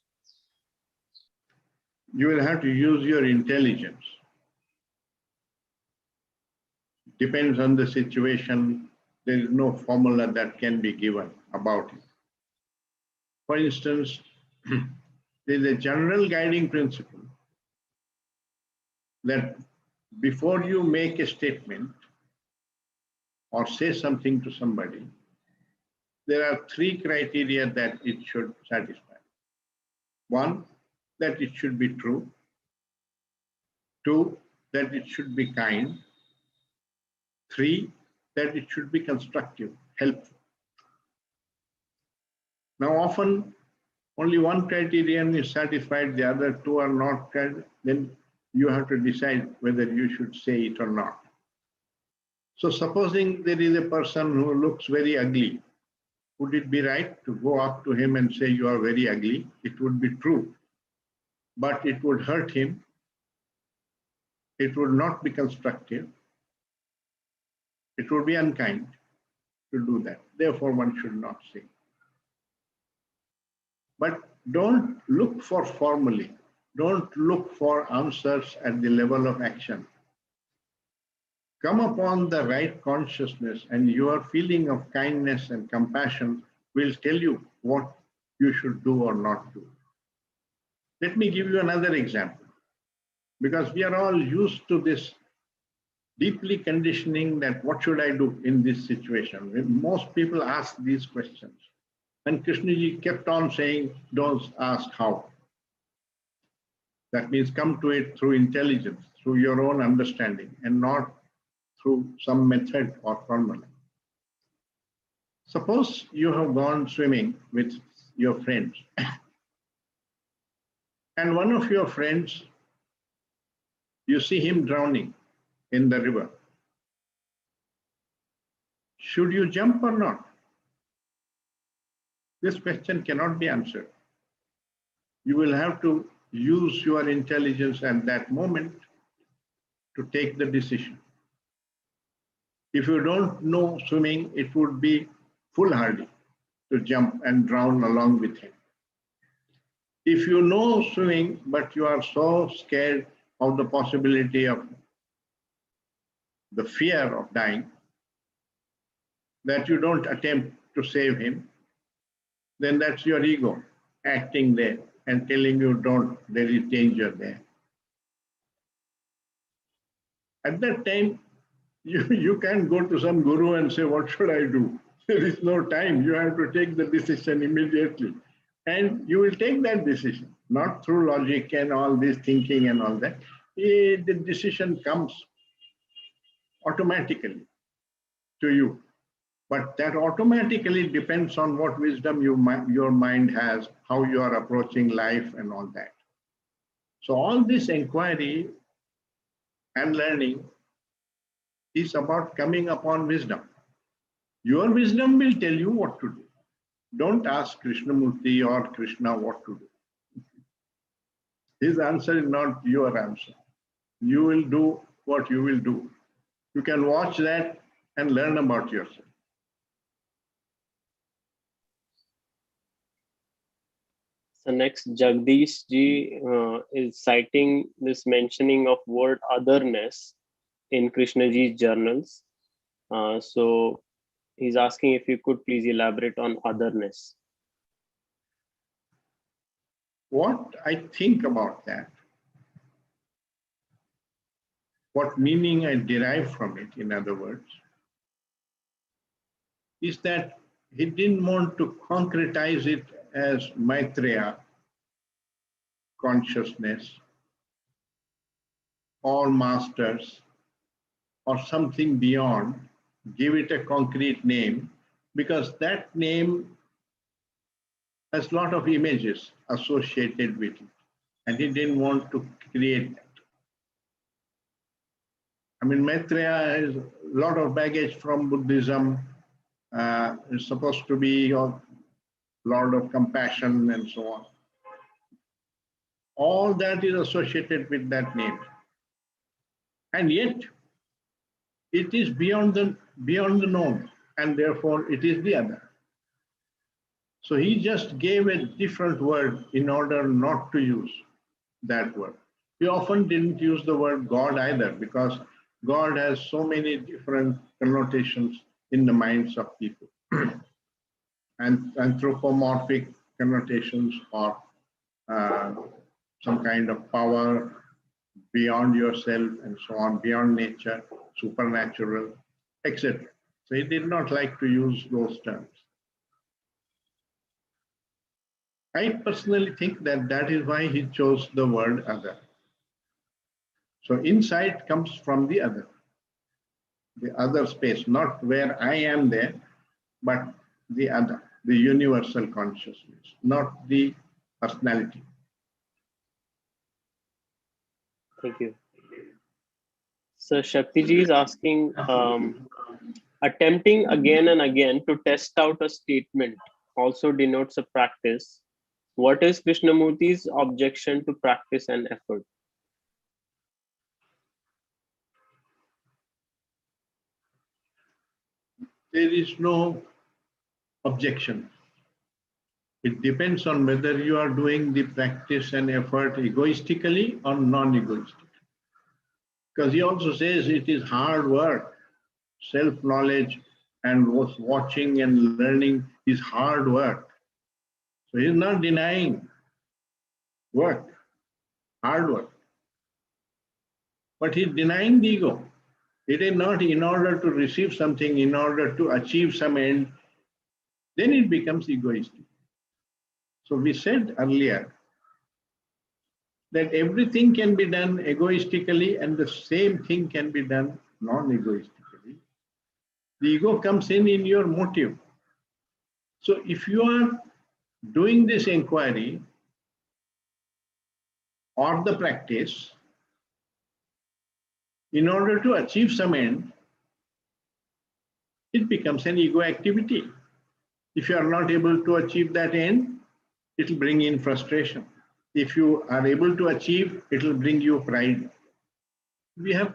You will have to use your intelligence. Depends on the situation. There is no formula that can be given about it. For instance, there is a general guiding principle that before you make a statement or say something to somebody, there are three criteria that it should satisfy. One, that it should be true. Two, that it should be kind. Three, that it should be constructive, helpful. Now, often only one criterion is satisfied, the other two are not, then you have to decide whether you should say it or not. So supposing there is a person who looks very ugly, would it be right to go up to him and say, you are very ugly? It would be true, but it would hurt him. It would not be constructive. It would be unkind to do that. Therefore, one should not say. But don't look for formally. Don't look for answers at the level of action. Come upon the right consciousness, and your feeling of kindness and compassion will tell you what you should do or not do. Let me give you another example, because we are all used to this deeply conditioning that what should I do in this situation? Most people ask these questions. And Krishnaji kept on saying, don't ask how. That means come to it through intelligence, through your own understanding, and not through some method or formula. Suppose you have gone swimming with your friends, and one of your friends, you see him drowning in the river. Should you jump or not? This question cannot be answered. You will have to use your intelligence at that moment to take the decision. If you don't know swimming, it would be foolhardy to jump and drown along with him. If you know swimming, but you are so scared of the possibility of the fear of dying that you don't attempt to save him, then that's your ego acting there and telling you don't, there is danger there. At that time, you can't go to some guru and say, what should I do? There is no time. You have to take the decision immediately. And you will take that decision, not through logic and all this thinking and all that. The decision comes automatically to you. But that automatically depends on what wisdom your mind has, how you are approaching life and all that. So all this inquiry and learning is about coming upon wisdom. Your wisdom will tell you what to do. Don't ask Krishnamurti or Krishna what to do. His answer is not your answer. You will do what you will do. You can watch that and learn about yourself. So next, Jagdish ji is citing this mentioning of word otherness in Krishna ji's journals. So he's asking if you could please elaborate on otherness. What I think about that, what meaning I derive from it, in other words, is that he didn't want to concretize it as Maitreya, consciousness, or masters, or something beyond, give it a concrete name, because that name has a lot of images associated with it, and he didn't want to create that. I mean, Maitreya has a lot of baggage from Buddhism. It's supposed to be a Lord of compassion and so on. All that is associated with that name. And yet, it is beyond the known, and therefore it is the other. So he just gave a different word in order not to use that word. He often didn't use the word God either, because God has so many different connotations in the minds of people. And anthropomorphic connotations, or some kind of power beyond yourself and so on, beyond nature, supernatural, etc. So he did not like to use those terms. I personally think that that is why he chose the word other. So insight comes from the other space, not where I am there, but the other, the universal consciousness, not the personality. Thank you. So Shaktiji is asking, attempting again and again to test out a statement also denotes a practice. What is Krishnamurti's objection to practice and effort? There is no objection. It depends on whether you are doing the practice and effort egoistically or non-egoistically. Because he also says it is hard work. Self-knowledge and watching and learning is hard work. So he's not denying work, hard work. But he's denying the ego. It is not in order to receive something, in order to achieve some end, then it becomes egoistic. So we said earlier that everything can be done egoistically and the same thing can be done non-egoistically. The ego comes in your motive. So if you are doing this inquiry or the practice in order to achieve some end, it becomes an ego activity. If you are not able to achieve that end, it will bring in frustration. If you are able to achieve, it will bring you pride. We have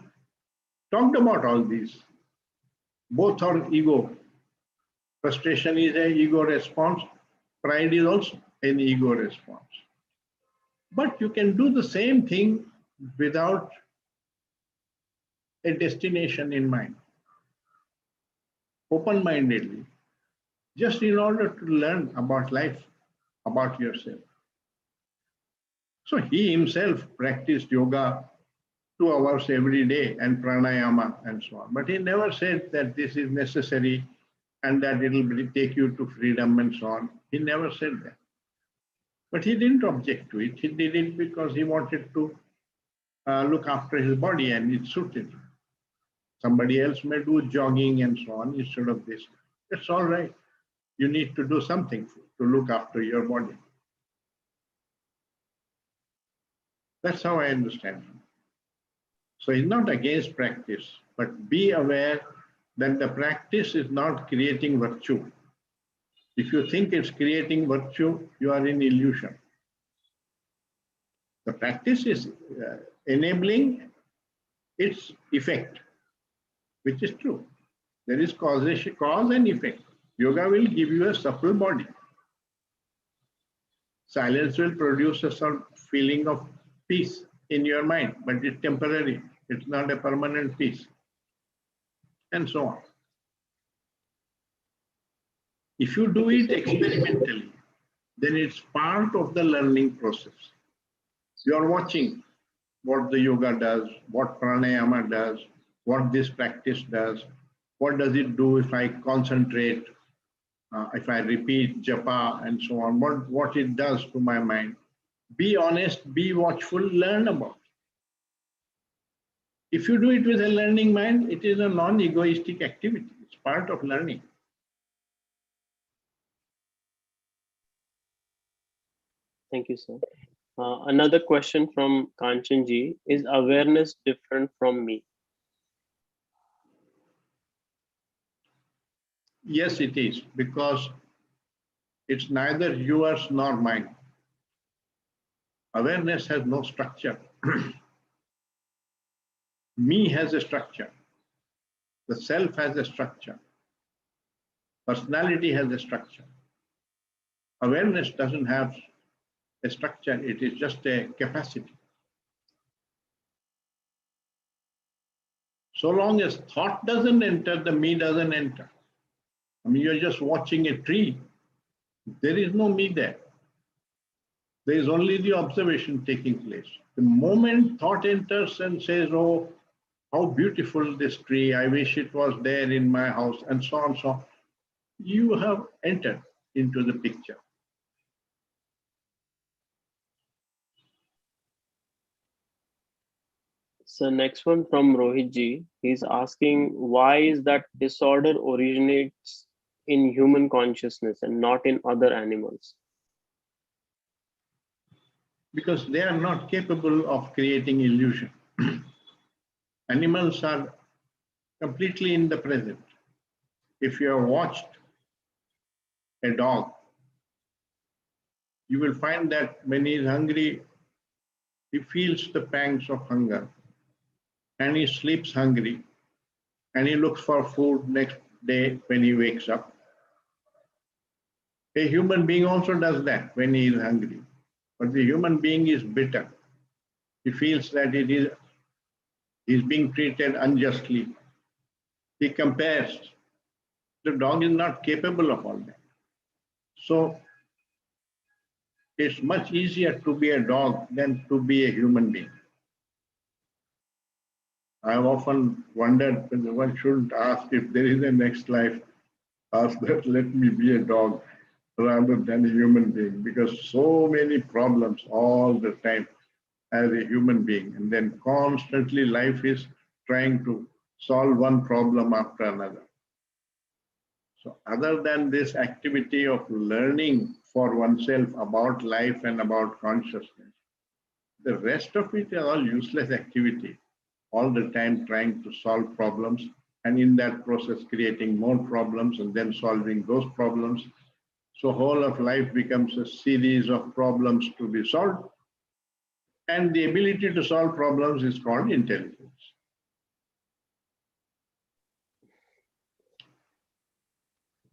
talked about all these. Both are ego. Frustration is an ego response. Pride is also an ego response. But you can do the same thing without a destination in mind, open-mindedly, just in order to learn about life, about yourself. So he himself practiced yoga 2 hours every day and pranayama and so on. But he never said that this is necessary and that it will take you to freedom and so on. He never said that. But he didn't object to it. He did it because he wanted to look after his body and it suited him. Somebody else may do jogging and so on instead of this. That's all right. You need to do something to look after your body. That's how I understand him. So he's not against practice, but be aware that the practice is not creating virtue. If you think it's creating virtue, you are in illusion. The practice is enabling its effect, which is true. There is causation, cause and effect. Yoga will give you a supple body. Silence will produce a sort of feeling of peace in your mind, but it's temporary. It's not a permanent peace. And so on. If you do it experimentally, then it's part of the learning process. You are watching what the yoga does, what pranayama does, what this practice does, what does it do if I concentrate, if I repeat japa and so on, what it does to my mind. Be honest, be watchful, learn about it. If you do it with a learning mind, it is a non-egoistic activity. It's part of learning. Thank you, sir. Another question from Kanchanji: is awareness different from me? Yes, it is, because it's neither yours nor mine. Awareness has no structure. Me has a structure. The self has a structure. Personality has a structure. Awareness doesn't have a structure, it is just a capacity. So long as thought doesn't enter, the me doesn't enter. I mean, you're just watching a tree. There is no me there. There is only the observation taking place. The moment thought enters and says, oh, how beautiful this tree, I wish it was there in my house, and so on, so on, you have entered into the picture. So next one from Rohit ji. He's asking, why is that disorder originates in human consciousness and not in other animals? Because they are not capable of creating illusion. Animals are completely in the present. If you have watched a dog, you will find that when he is hungry, he feels the pangs of hunger and he sleeps hungry and he looks for food next day when he wakes up. A human being also does that when he is hungry. But the human being is bitter. He feels that he's being treated unjustly. He compares. The dog is not capable of all that. So it's much easier to be a dog than to be a human being. I've often wondered whether one shouldn't ask if there is a next life, ask that let me be a dog rather than a human being, because so many problems all the time as a human being, and then constantly life is trying to solve one problem after another. So other than this activity of learning for oneself about life and about consciousness, the rest of it is all useless activity, all the time trying to solve problems, and in that process creating more problems and then solving those problems. So whole of life becomes a series of problems to be solved. And the ability to solve problems is called intelligence.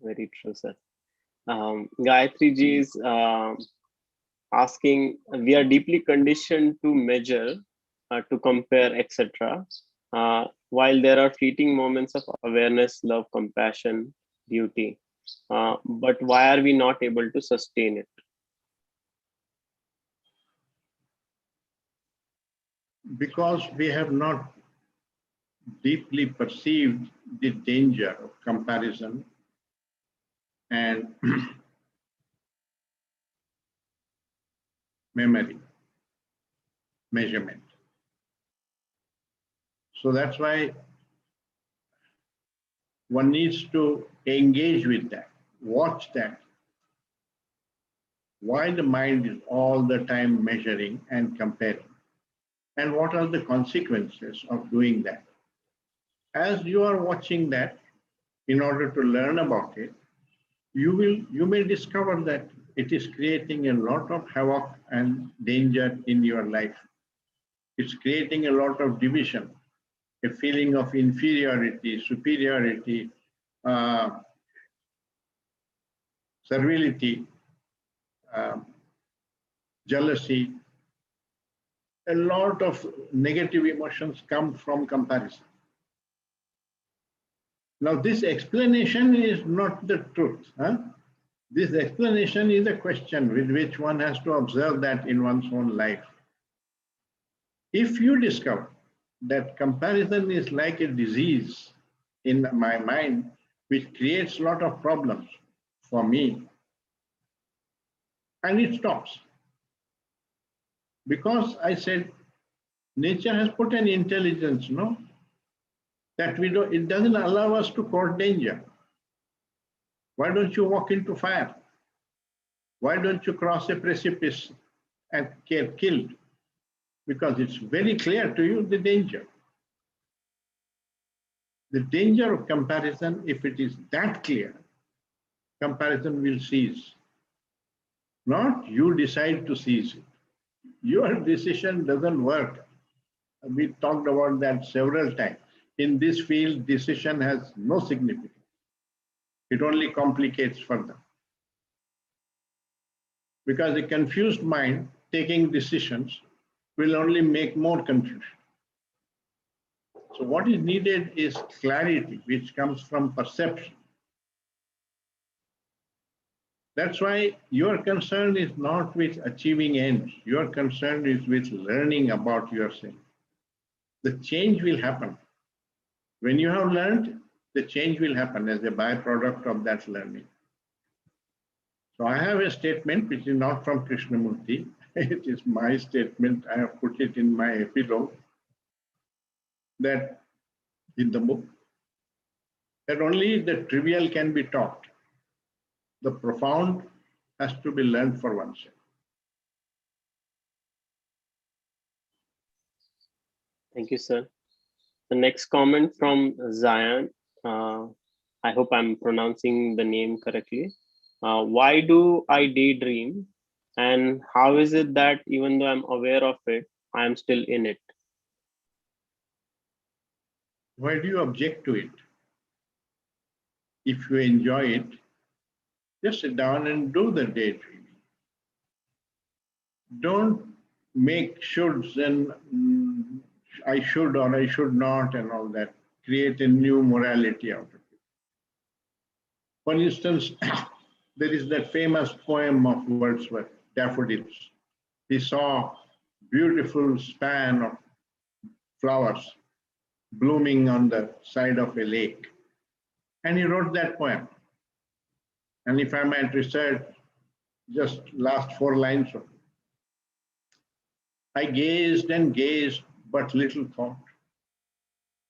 Very true, sir. Gayatri ji is asking, we are deeply conditioned to measure, to compare, etc. While there are fleeting moments of awareness, love, compassion, beauty, but why are we not able to sustain it? Because we have not deeply perceived the danger of comparison and memory, measurement. So that's why one needs to engage with that, watch that. Why the mind is all the time measuring and comparing? And what are the consequences of doing that? As you are watching that, in order to learn about it, you may discover that it is creating a lot of havoc and danger in your life. It's creating a lot of division, a feeling of inferiority, superiority, servility, jealousy. A lot of negative emotions come from comparison. Now, this explanation is not the truth. This explanation is a question with which one has to observe that in one's own life. If you discover that comparison is like a disease in my mind, which creates a lot of problems for me, and it stops. Because I said, nature has put an intelligence, no? That it doesn't allow us to court danger. Why don't you walk into fire? Why don't you cross a precipice and get killed? Because it's very clear to you the danger. The danger of comparison, if it is that clear, comparison will cease. Not you decide to cease it. Your decision doesn't work. We talked about that several times. In this field, decision has no significance. It only complicates further. Because a confused mind taking decisions will only make more confusion. So what is needed is clarity, which comes from perception. That's why your concern is not with achieving ends. Your concern is with learning about yourself. The change will happen. When you have learned, the change will happen as a byproduct of that learning. So I have a statement which is not from Krishnamurti. It is my statement. I have put it in my epilogue, that in the book, that only the trivial can be taught. The profound has to be learned for oneself. Thank you, sir. The next comment from Zion. I hope I'm pronouncing the name correctly. Why do I daydream? And how is it that even though I'm aware of it, I'm still in it? Why do you object to it? If you enjoy it, just sit down and do the daydreaming. Don't make shoulds and I should or I should not and all that. Create a new morality out of it. For instance, there is that famous poem of Wordsworth, Daffodils. He saw beautiful span of flowers blooming on the side of a lake. And he wrote that poem. And if I might recite just last 4 lines of it. I gazed and gazed, but little thought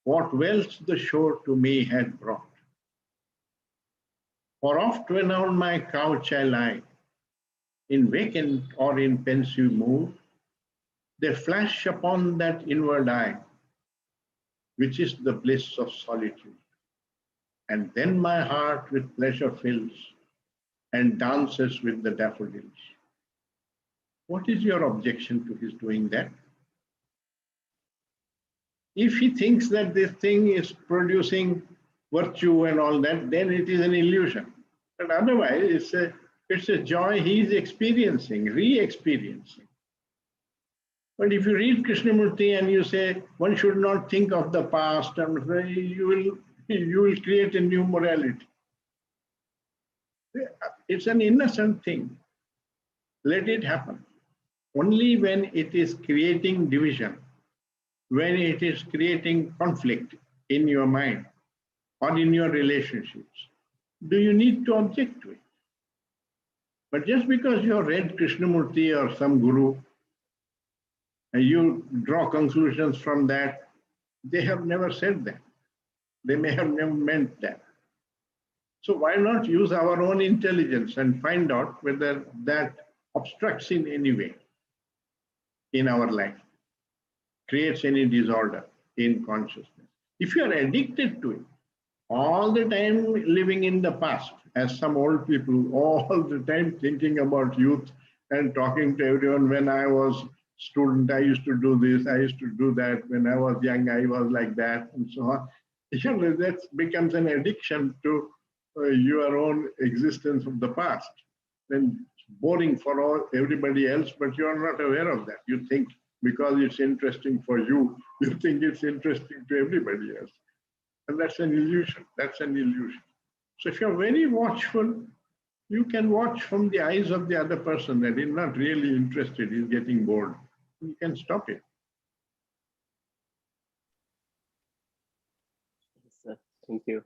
what wealth the shore to me had brought. For oft when on my couch I lie, in vacant or in pensive mood, there flash upon that inward eye, which is the bliss of solitude. And then my heart with pleasure fills and dances with the daffodils. What is your objection to his doing that? If he thinks that this thing is producing virtue and all that, then it is an illusion. But otherwise, it's a joy he is experiencing, re-experiencing. But if you read Krishnamurti and you say one should not think of the past, and you will create a new morality. It's an innocent thing. Let it happen. Only when it is creating division, when it is creating conflict in your mind or in your relationships, do you need to object to it. But just because you have read Krishnamurti or some guru, and you draw conclusions from that, they have never said that. They may have never meant that. So why not use our own intelligence and find out whether that obstructs in any way in our life, creates any disorder in consciousness. If you are addicted to it, all the time living in the past, as some old people, all the time thinking about youth and talking to everyone, when I was student, I used to do this, I used to do that, when I was young, I was like that, and so on. That becomes an addiction to your own existence of the past. Then it's boring for everybody else, but you are not aware of that. You think because it's interesting for you, you think it's interesting to everybody else. And that's an illusion. That's an illusion. So if you're very watchful, you can watch from the eyes of the other person that is not really interested, is getting bored. You can stop it. Yes, sir. Thank you.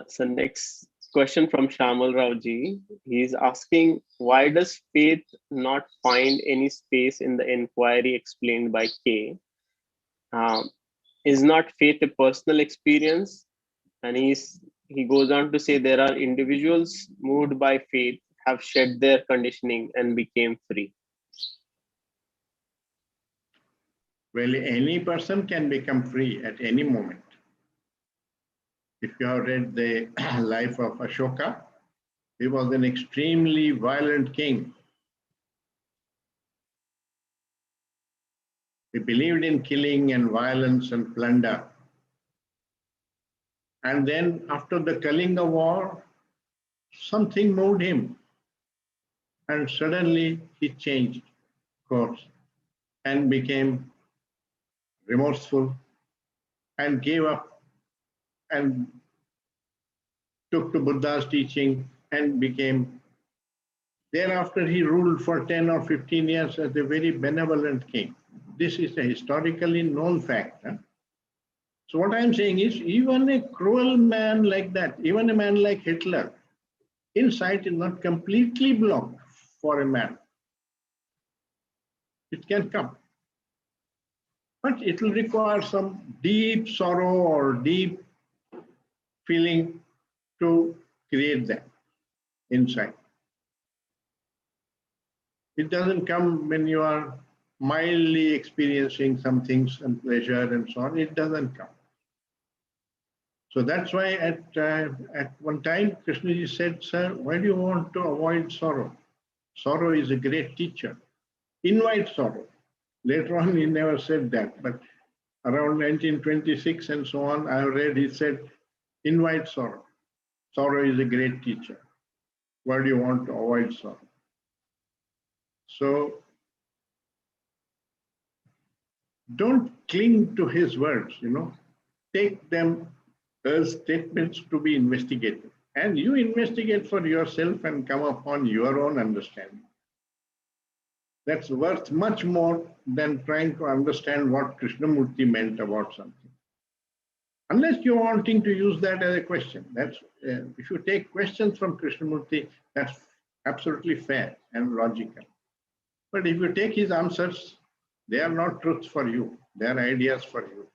So next question from Shamal Rauji. He's asking, why does faith not find any space in the inquiry explained by K? Is not faith a personal experience? And he goes on to say there are individuals moved by faith, have shed their conditioning and became free. Well, any person can become free at any moment. If you have read the life of Ashoka, he was an extremely violent king. He believed in killing and violence and plunder. And then after the Kalinga war, something moved him. And suddenly he changed course and became remorseful and gave up and took to Buddha's teaching and became, thereafter he ruled for 10 or 15 years as a very benevolent king. This is a historically known fact. Huh? So what I'm saying is, even a cruel man like that, even a man like Hitler, insight is not completely blocked for a man. It can come. But it will require some deep sorrow or deep feeling to create that insight. It doesn't come when you are mildly experiencing some things and pleasure and so on. It doesn't come. So that's why at one time Krishnaji said, sir, why do you want to avoid sorrow? Sorrow is a great teacher. Invite sorrow. Later on he never said that, but around 1926 and so on, I read he said, invite sorrow. Sorrow is a great teacher. Why do you want to avoid sorrow? So don't cling to his words, take them as statements to be investigated. And you investigate for yourself and come upon your own understanding. That's worth much more than trying to understand what Krishnamurti meant about something. Unless you're wanting to use that as a question. That's if you take questions from Krishnamurti, that's absolutely fair and logical. But if you take his answers, they are not truths for you. They are ideas for you.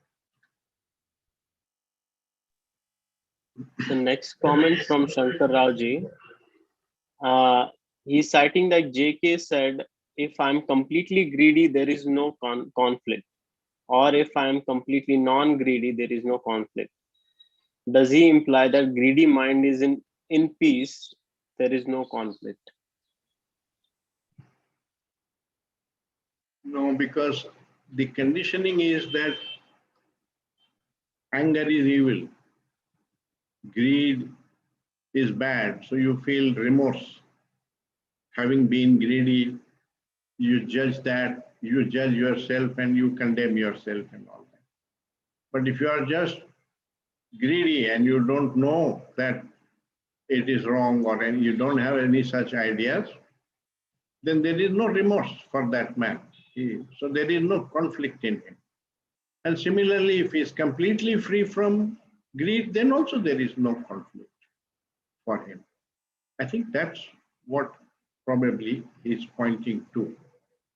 The next comment from Shankar Raoji. He's citing that JK said, if I'm completely greedy, there is no conflict. Or if I'm completely non-greedy, there is no conflict. Does he imply that greedy mind is in peace, there is no conflict? No, because the conditioning is that anger is evil, greed is bad, so you feel remorse. Having been greedy, you judge that, you judge yourself and you condemn yourself and all that. But if you are just greedy and you don't know that it is wrong or you don't have any such ideas, then there is no remorse for that man. So there is no conflict in him. And similarly, if he is completely free from greed, then also there is no conflict for him. I think that's what probably he's pointing to.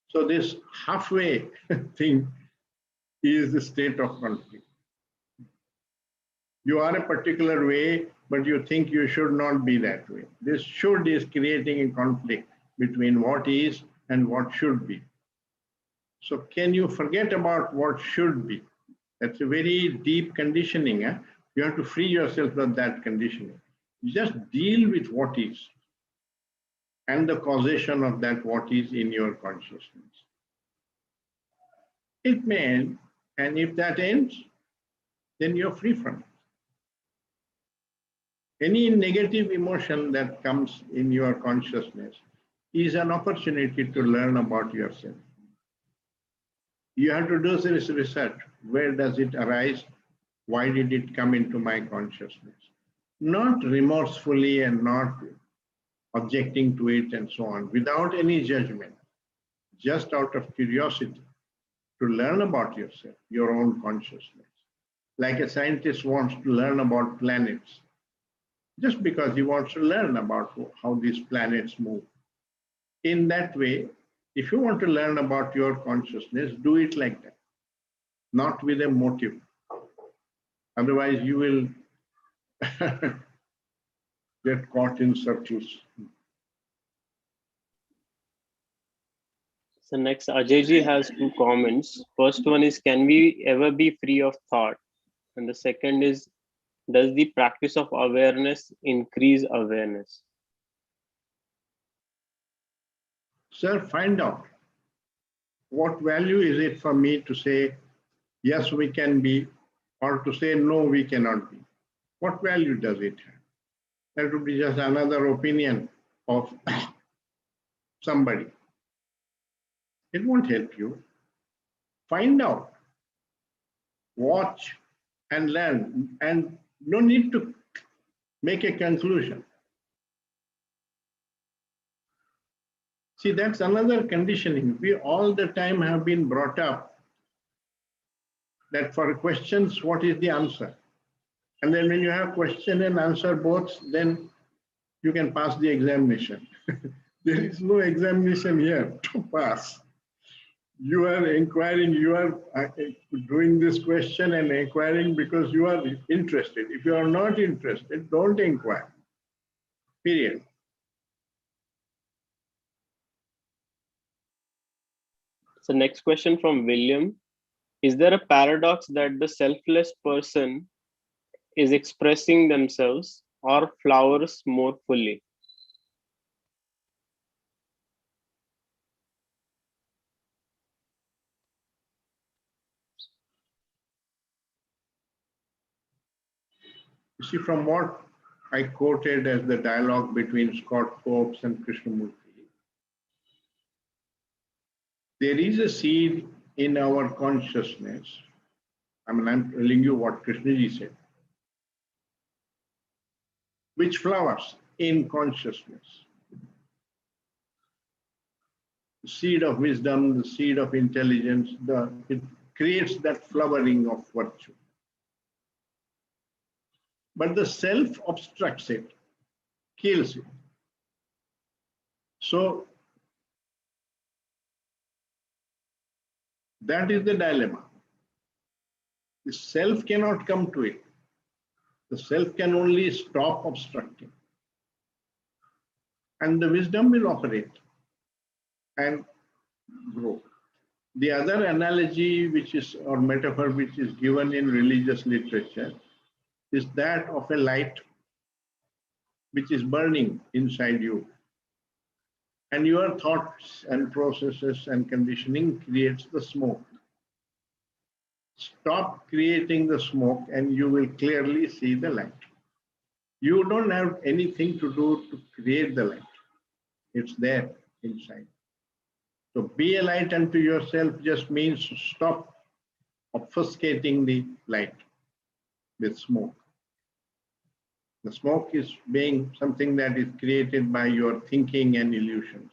So this halfway thing is the state of conflict. You are a particular way, but you think you should not be that way. This should is creating a conflict between what is and what should be. So can you forget about what should be? That's a very deep conditioning. You have to free yourself from that conditioning. You just deal with what is and the causation of that what is in your consciousness. It may end, and if that ends, then you're free from it. Any negative emotion that comes in your consciousness is an opportunity to learn about yourself. You have to do this research. Where does it arise? Why did it come into my consciousness? Not remorsefully and not objecting to it and so on, without any judgment, just out of curiosity to learn about yourself, your own consciousness. Like a scientist wants to learn about planets, just because he wants to learn about how these planets move. In that way, if you want to learn about your consciousness, do it like that, not with a motive. Otherwise, you will get caught in circles. So next, Ajayji has two comments. First one is, can we ever be free of thought? And the second is, does the practice of awareness increase awareness? Sir, find out what value is it for me to say, yes, we can be, or to say, no, we cannot be. What value does it have? That would be just another opinion of somebody. It won't help you. Find out, watch, and learn, and no need to make a conclusion. See, that's another conditioning. We all the time have been brought up that for questions, what is the answer? And then when you have question and answer both, then you can pass the examination. There is no examination here to pass. You are inquiring, you are doing this question and inquiring because you are interested. If you are not interested, don't inquire. Period. So next question from William. Is there a paradox that the selfless person is expressing themselves or flowers more fully? You see, from what I quoted as the dialogue between Scott Forbes and Krishnamurti, there is a seed in our consciousness. I mean, I'm telling you what Krishnaji said, which flowers in consciousness. The seed of wisdom, the seed of intelligence, it creates that flowering of virtue. But the self obstructs it, kills it. So that is the dilemma. The self cannot come to it. The self can only stop obstructing. And the wisdom will operate and grow. The other analogy which is, or metaphor which is given in religious literature is that of a light which is burning inside you. And your thoughts and processes and conditioning creates the smoke. Stop creating the smoke and you will clearly see the light. You don't have anything to do to create the light. It's there inside. So be a light unto yourself just means stop obfuscating the light with smoke. The smoke is being something that is created by your thinking and illusions.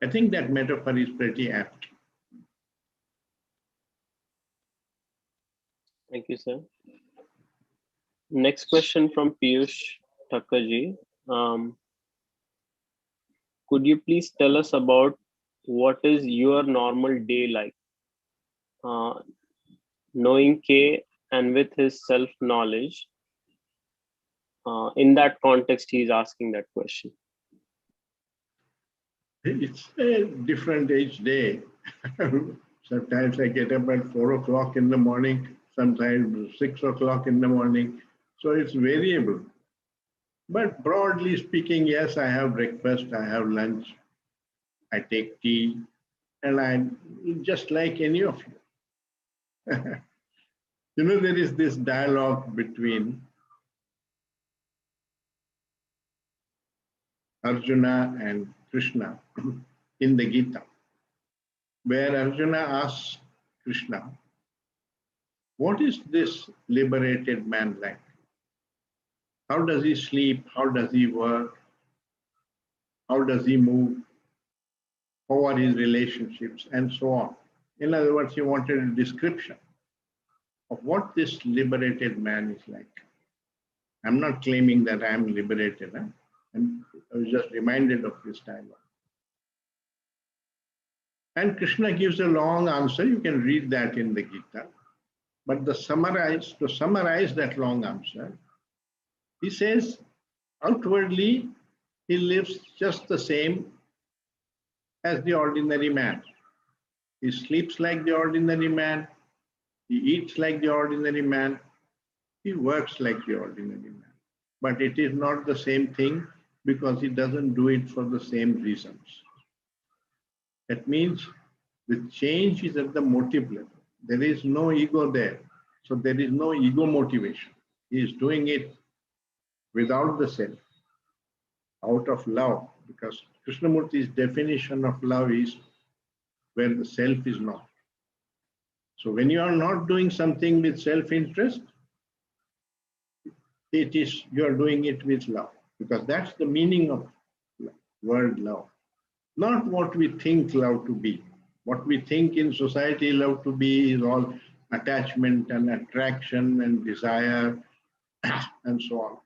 I think that metaphor is pretty apt. Thank you, sir. Next question from Piyush Thakurji. Could you please tell us about what is your normal day like? Knowing K and with his self-knowledge. In that context, he's asking that question. It's a different each day. Sometimes I get up at 4 o'clock in the morning, sometimes 6 o'clock in the morning. So it's variable. But broadly speaking, yes, I have breakfast, I have lunch, I take tea, and I'm just like any of you. You know, there is this dialogue between Arjuna and Krishna in the Gita, where Arjuna asks Krishna, what is this liberated man like? How does he sleep? How does he work? How does he move? How are his relationships? And so on. In other words, he wanted a description of what this liberated man is like. I'm not claiming that I'm liberated. I was just reminded of this dialogue. And Krishna gives a long answer. You can read that in the Gita. But to summarize that long answer, he says, outwardly, he lives just the same as the ordinary man. He sleeps like the ordinary man. He eats like the ordinary man. He works like the ordinary man. But it is not the same thing because he doesn't do it for the same reasons. That means the change is at the motive level. There is no ego there. So there is no ego motivation. He is doing it without the self, out of love, because Krishnamurti's definition of love is where the self is not. So when you are not doing something with self-interest, you are doing it with love, because that's the meaning of word love. Not what we think love to be. What we think in society love to be is all attachment and attraction and desire and so on.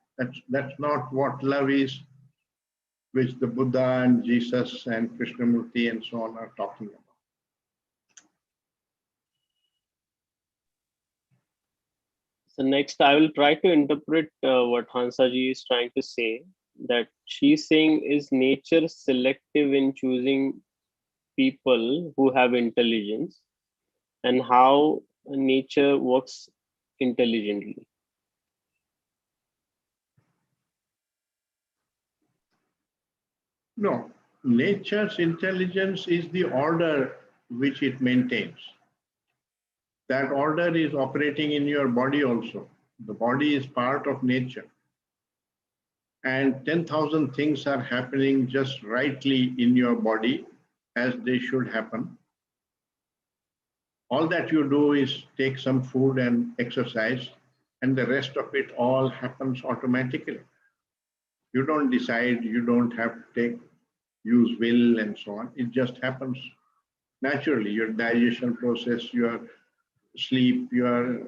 That's not what love is, which the Buddha and Jesus and Krishnamurti and so on are talking about. So next, I will try to interpret what Hansaji is trying to say. That she's saying, is nature selective in choosing people who have intelligence, and how nature works intelligently? No, nature's intelligence is the order which it maintains. That order is operating in your body also. The body is part of nature. And 10,000 things are happening just rightly in your body as they should happen. All that you do is take some food and exercise, and the rest of it all happens automatically. You don't decide, you don't have to use will and so on. It just happens naturally. Your digestion process, your sleep, your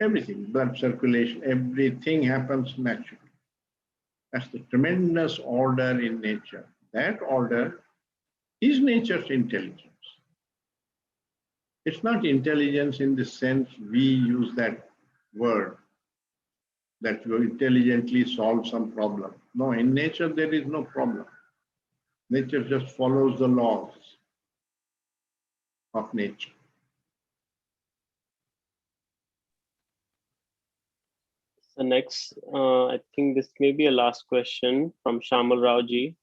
everything, blood circulation, everything happens naturally. That's the tremendous order in nature. That order is nature's intelligence. It's not intelligence in the sense we use that word, that you intelligently solve some problem. No, in nature there is no problem. Nature just follows the laws of nature. So next, I think this may be a last question from Shamal Raoji.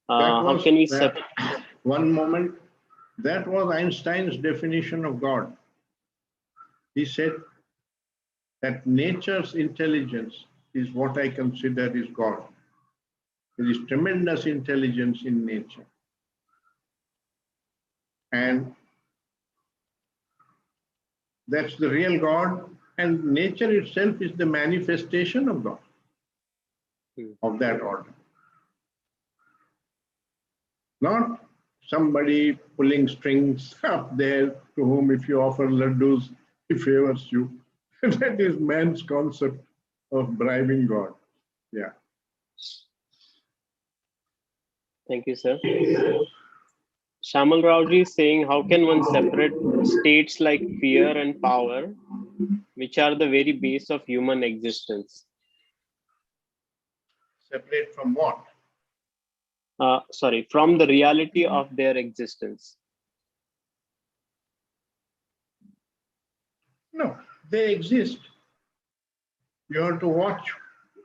How can we separate? One moment. That was Einstein's definition of God. He said, that nature's intelligence is what I consider is God. There is tremendous intelligence in nature. And that's the real God. And nature itself is the manifestation of God, of that order. Not somebody pulling strings up there to whom if you offer laddus, he favors you. That is man's concept of bribing God. Yeah. Thank you, sir. Shamal Raoji is saying, how can one separate states like fear and power, which are the very base of human existence? Separate from what? From the reality of their existence. No, they exist. You have to watch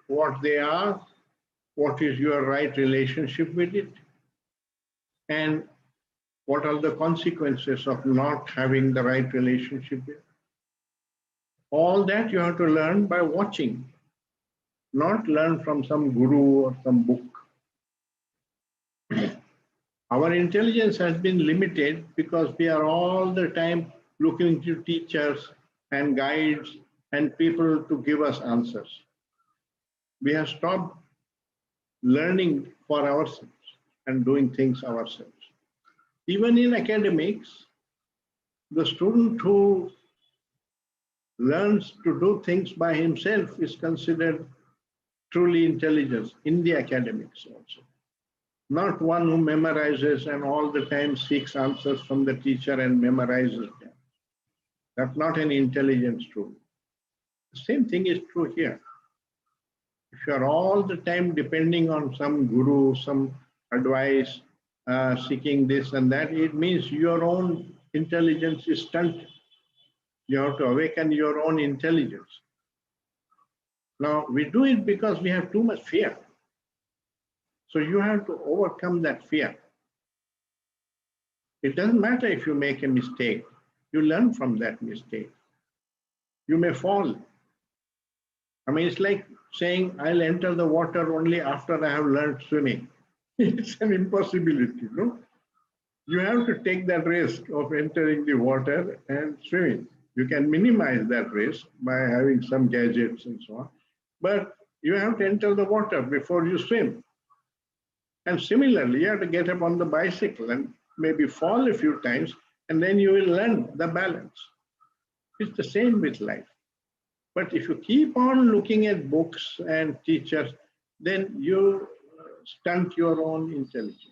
what they are, what is your right relationship with it, and what are the consequences of not having the right relationship with it. All that you have to learn by watching, not learn from some guru or some book. Our intelligence has been limited because we are all the time looking to teachers and guides and people to give us answers. We have stopped learning for ourselves and doing things ourselves. Even in academics, the student who learns to do things by himself is considered truly intelligent in the academics also. Not one who memorizes and all the time seeks answers from the teacher and memorizes them. That's not an intelligent student. The same thing is true here. If you are all the time depending on some guru, some advice, seeking this and that, it means your own intelligence is stunted. You have to awaken your own intelligence. Now, we do it because we have too much fear. So you have to overcome that fear. It doesn't matter if you make a mistake. You learn from that mistake. You may fall. I mean, it's like saying, I'll enter the water only after I have learned swimming. It's an impossibility, no? You have to take that risk of entering the water and swimming. You can minimize that risk by having some gadgets and so on. But you have to enter the water before you swim. And similarly, you have to get up on the bicycle and maybe fall a few times, and then you will learn the balance. It's the same with life. But if you keep on looking at books and teachers, then you stunt your own intelligence.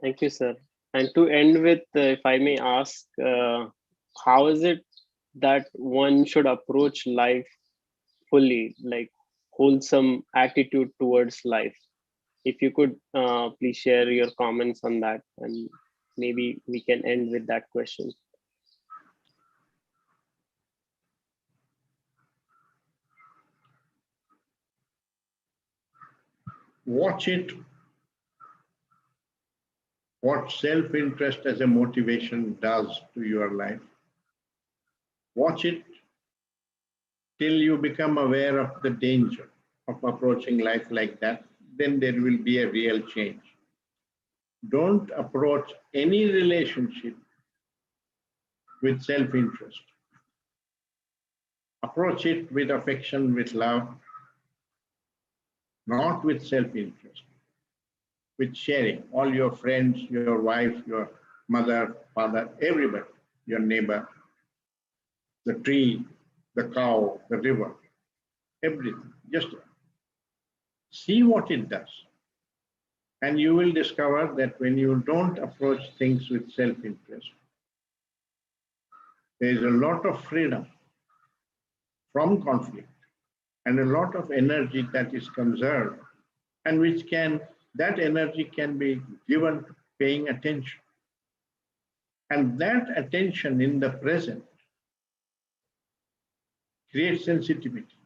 Thank you, sir. And to end with, if I may ask, how is it that one should approach life fully, like wholesome attitude towards life? If you could please share your comments on that, and maybe we can end with that question. Watch it. What self-interest as a motivation does to your life. Watch it till you become aware of the danger of approaching life like that. Then there will be a real change. Don't approach any relationship with self-interest. Approach it with affection, with love, not with self-interest, with sharing. All your friends, your wife, your mother, father, everybody, your neighbor, the tree, the cow, the river, everything. Just see what it does. And you will discover that when you don't approach things with self-interest, there is a lot of freedom from conflict and a lot of energy that is conserved, and that energy can be given to paying attention. And that attention in the present creates sensitivity,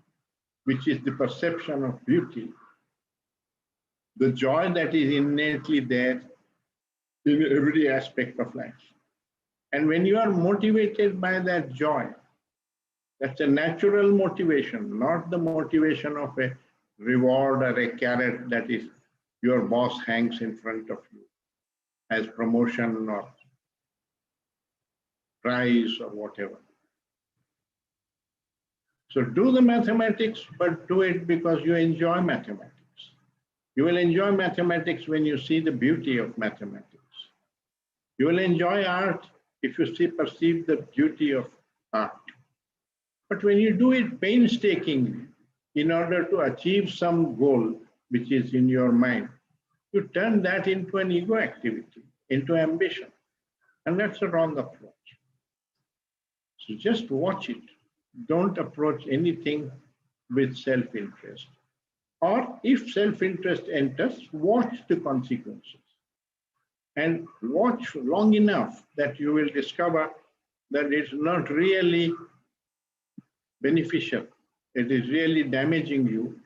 which is the perception of beauty, the joy that is innately there in every aspect of life. And when you are motivated by that joy, that's a natural motivation, not the motivation of a reward or a carrot that is your boss hangs in front of you as promotion or prize or whatever. So do the mathematics, but do it because you enjoy mathematics. You will enjoy mathematics when you see the beauty of mathematics. You will enjoy art if you perceive the beauty of art. But when you do it painstakingly in order to achieve some goal which is in your mind, you turn that into an ego activity, into ambition. And that's a wrong approach. So just watch it. Don't approach anything with self-interest. Or if self-interest enters, watch the consequences. And watch long enough that you will discover that it's not really beneficial. It is really damaging you.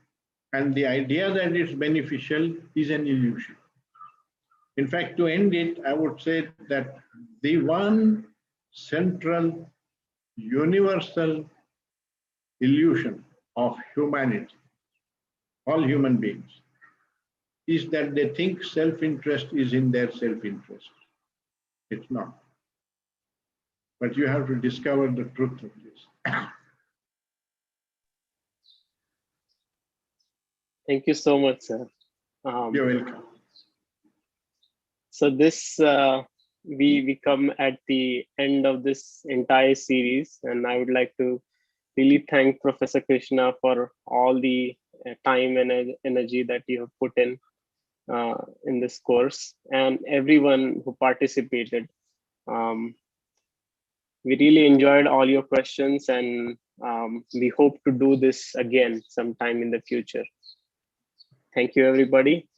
And the idea that it's beneficial is an illusion. In fact, to end it, I would say that the one central universal illusion of humanity, all human beings, is that they think self-interest is in their self-interest. It's not. But you have to discover the truth of this. Thank you so much, sir. You're welcome. So this we come at the end of this entire series, and I would like to really thank Professor Krishna for all the time and energy that you have put in this course, and everyone who participated. We really enjoyed all your questions, and we hope to do this again sometime in the future. Thank you, everybody.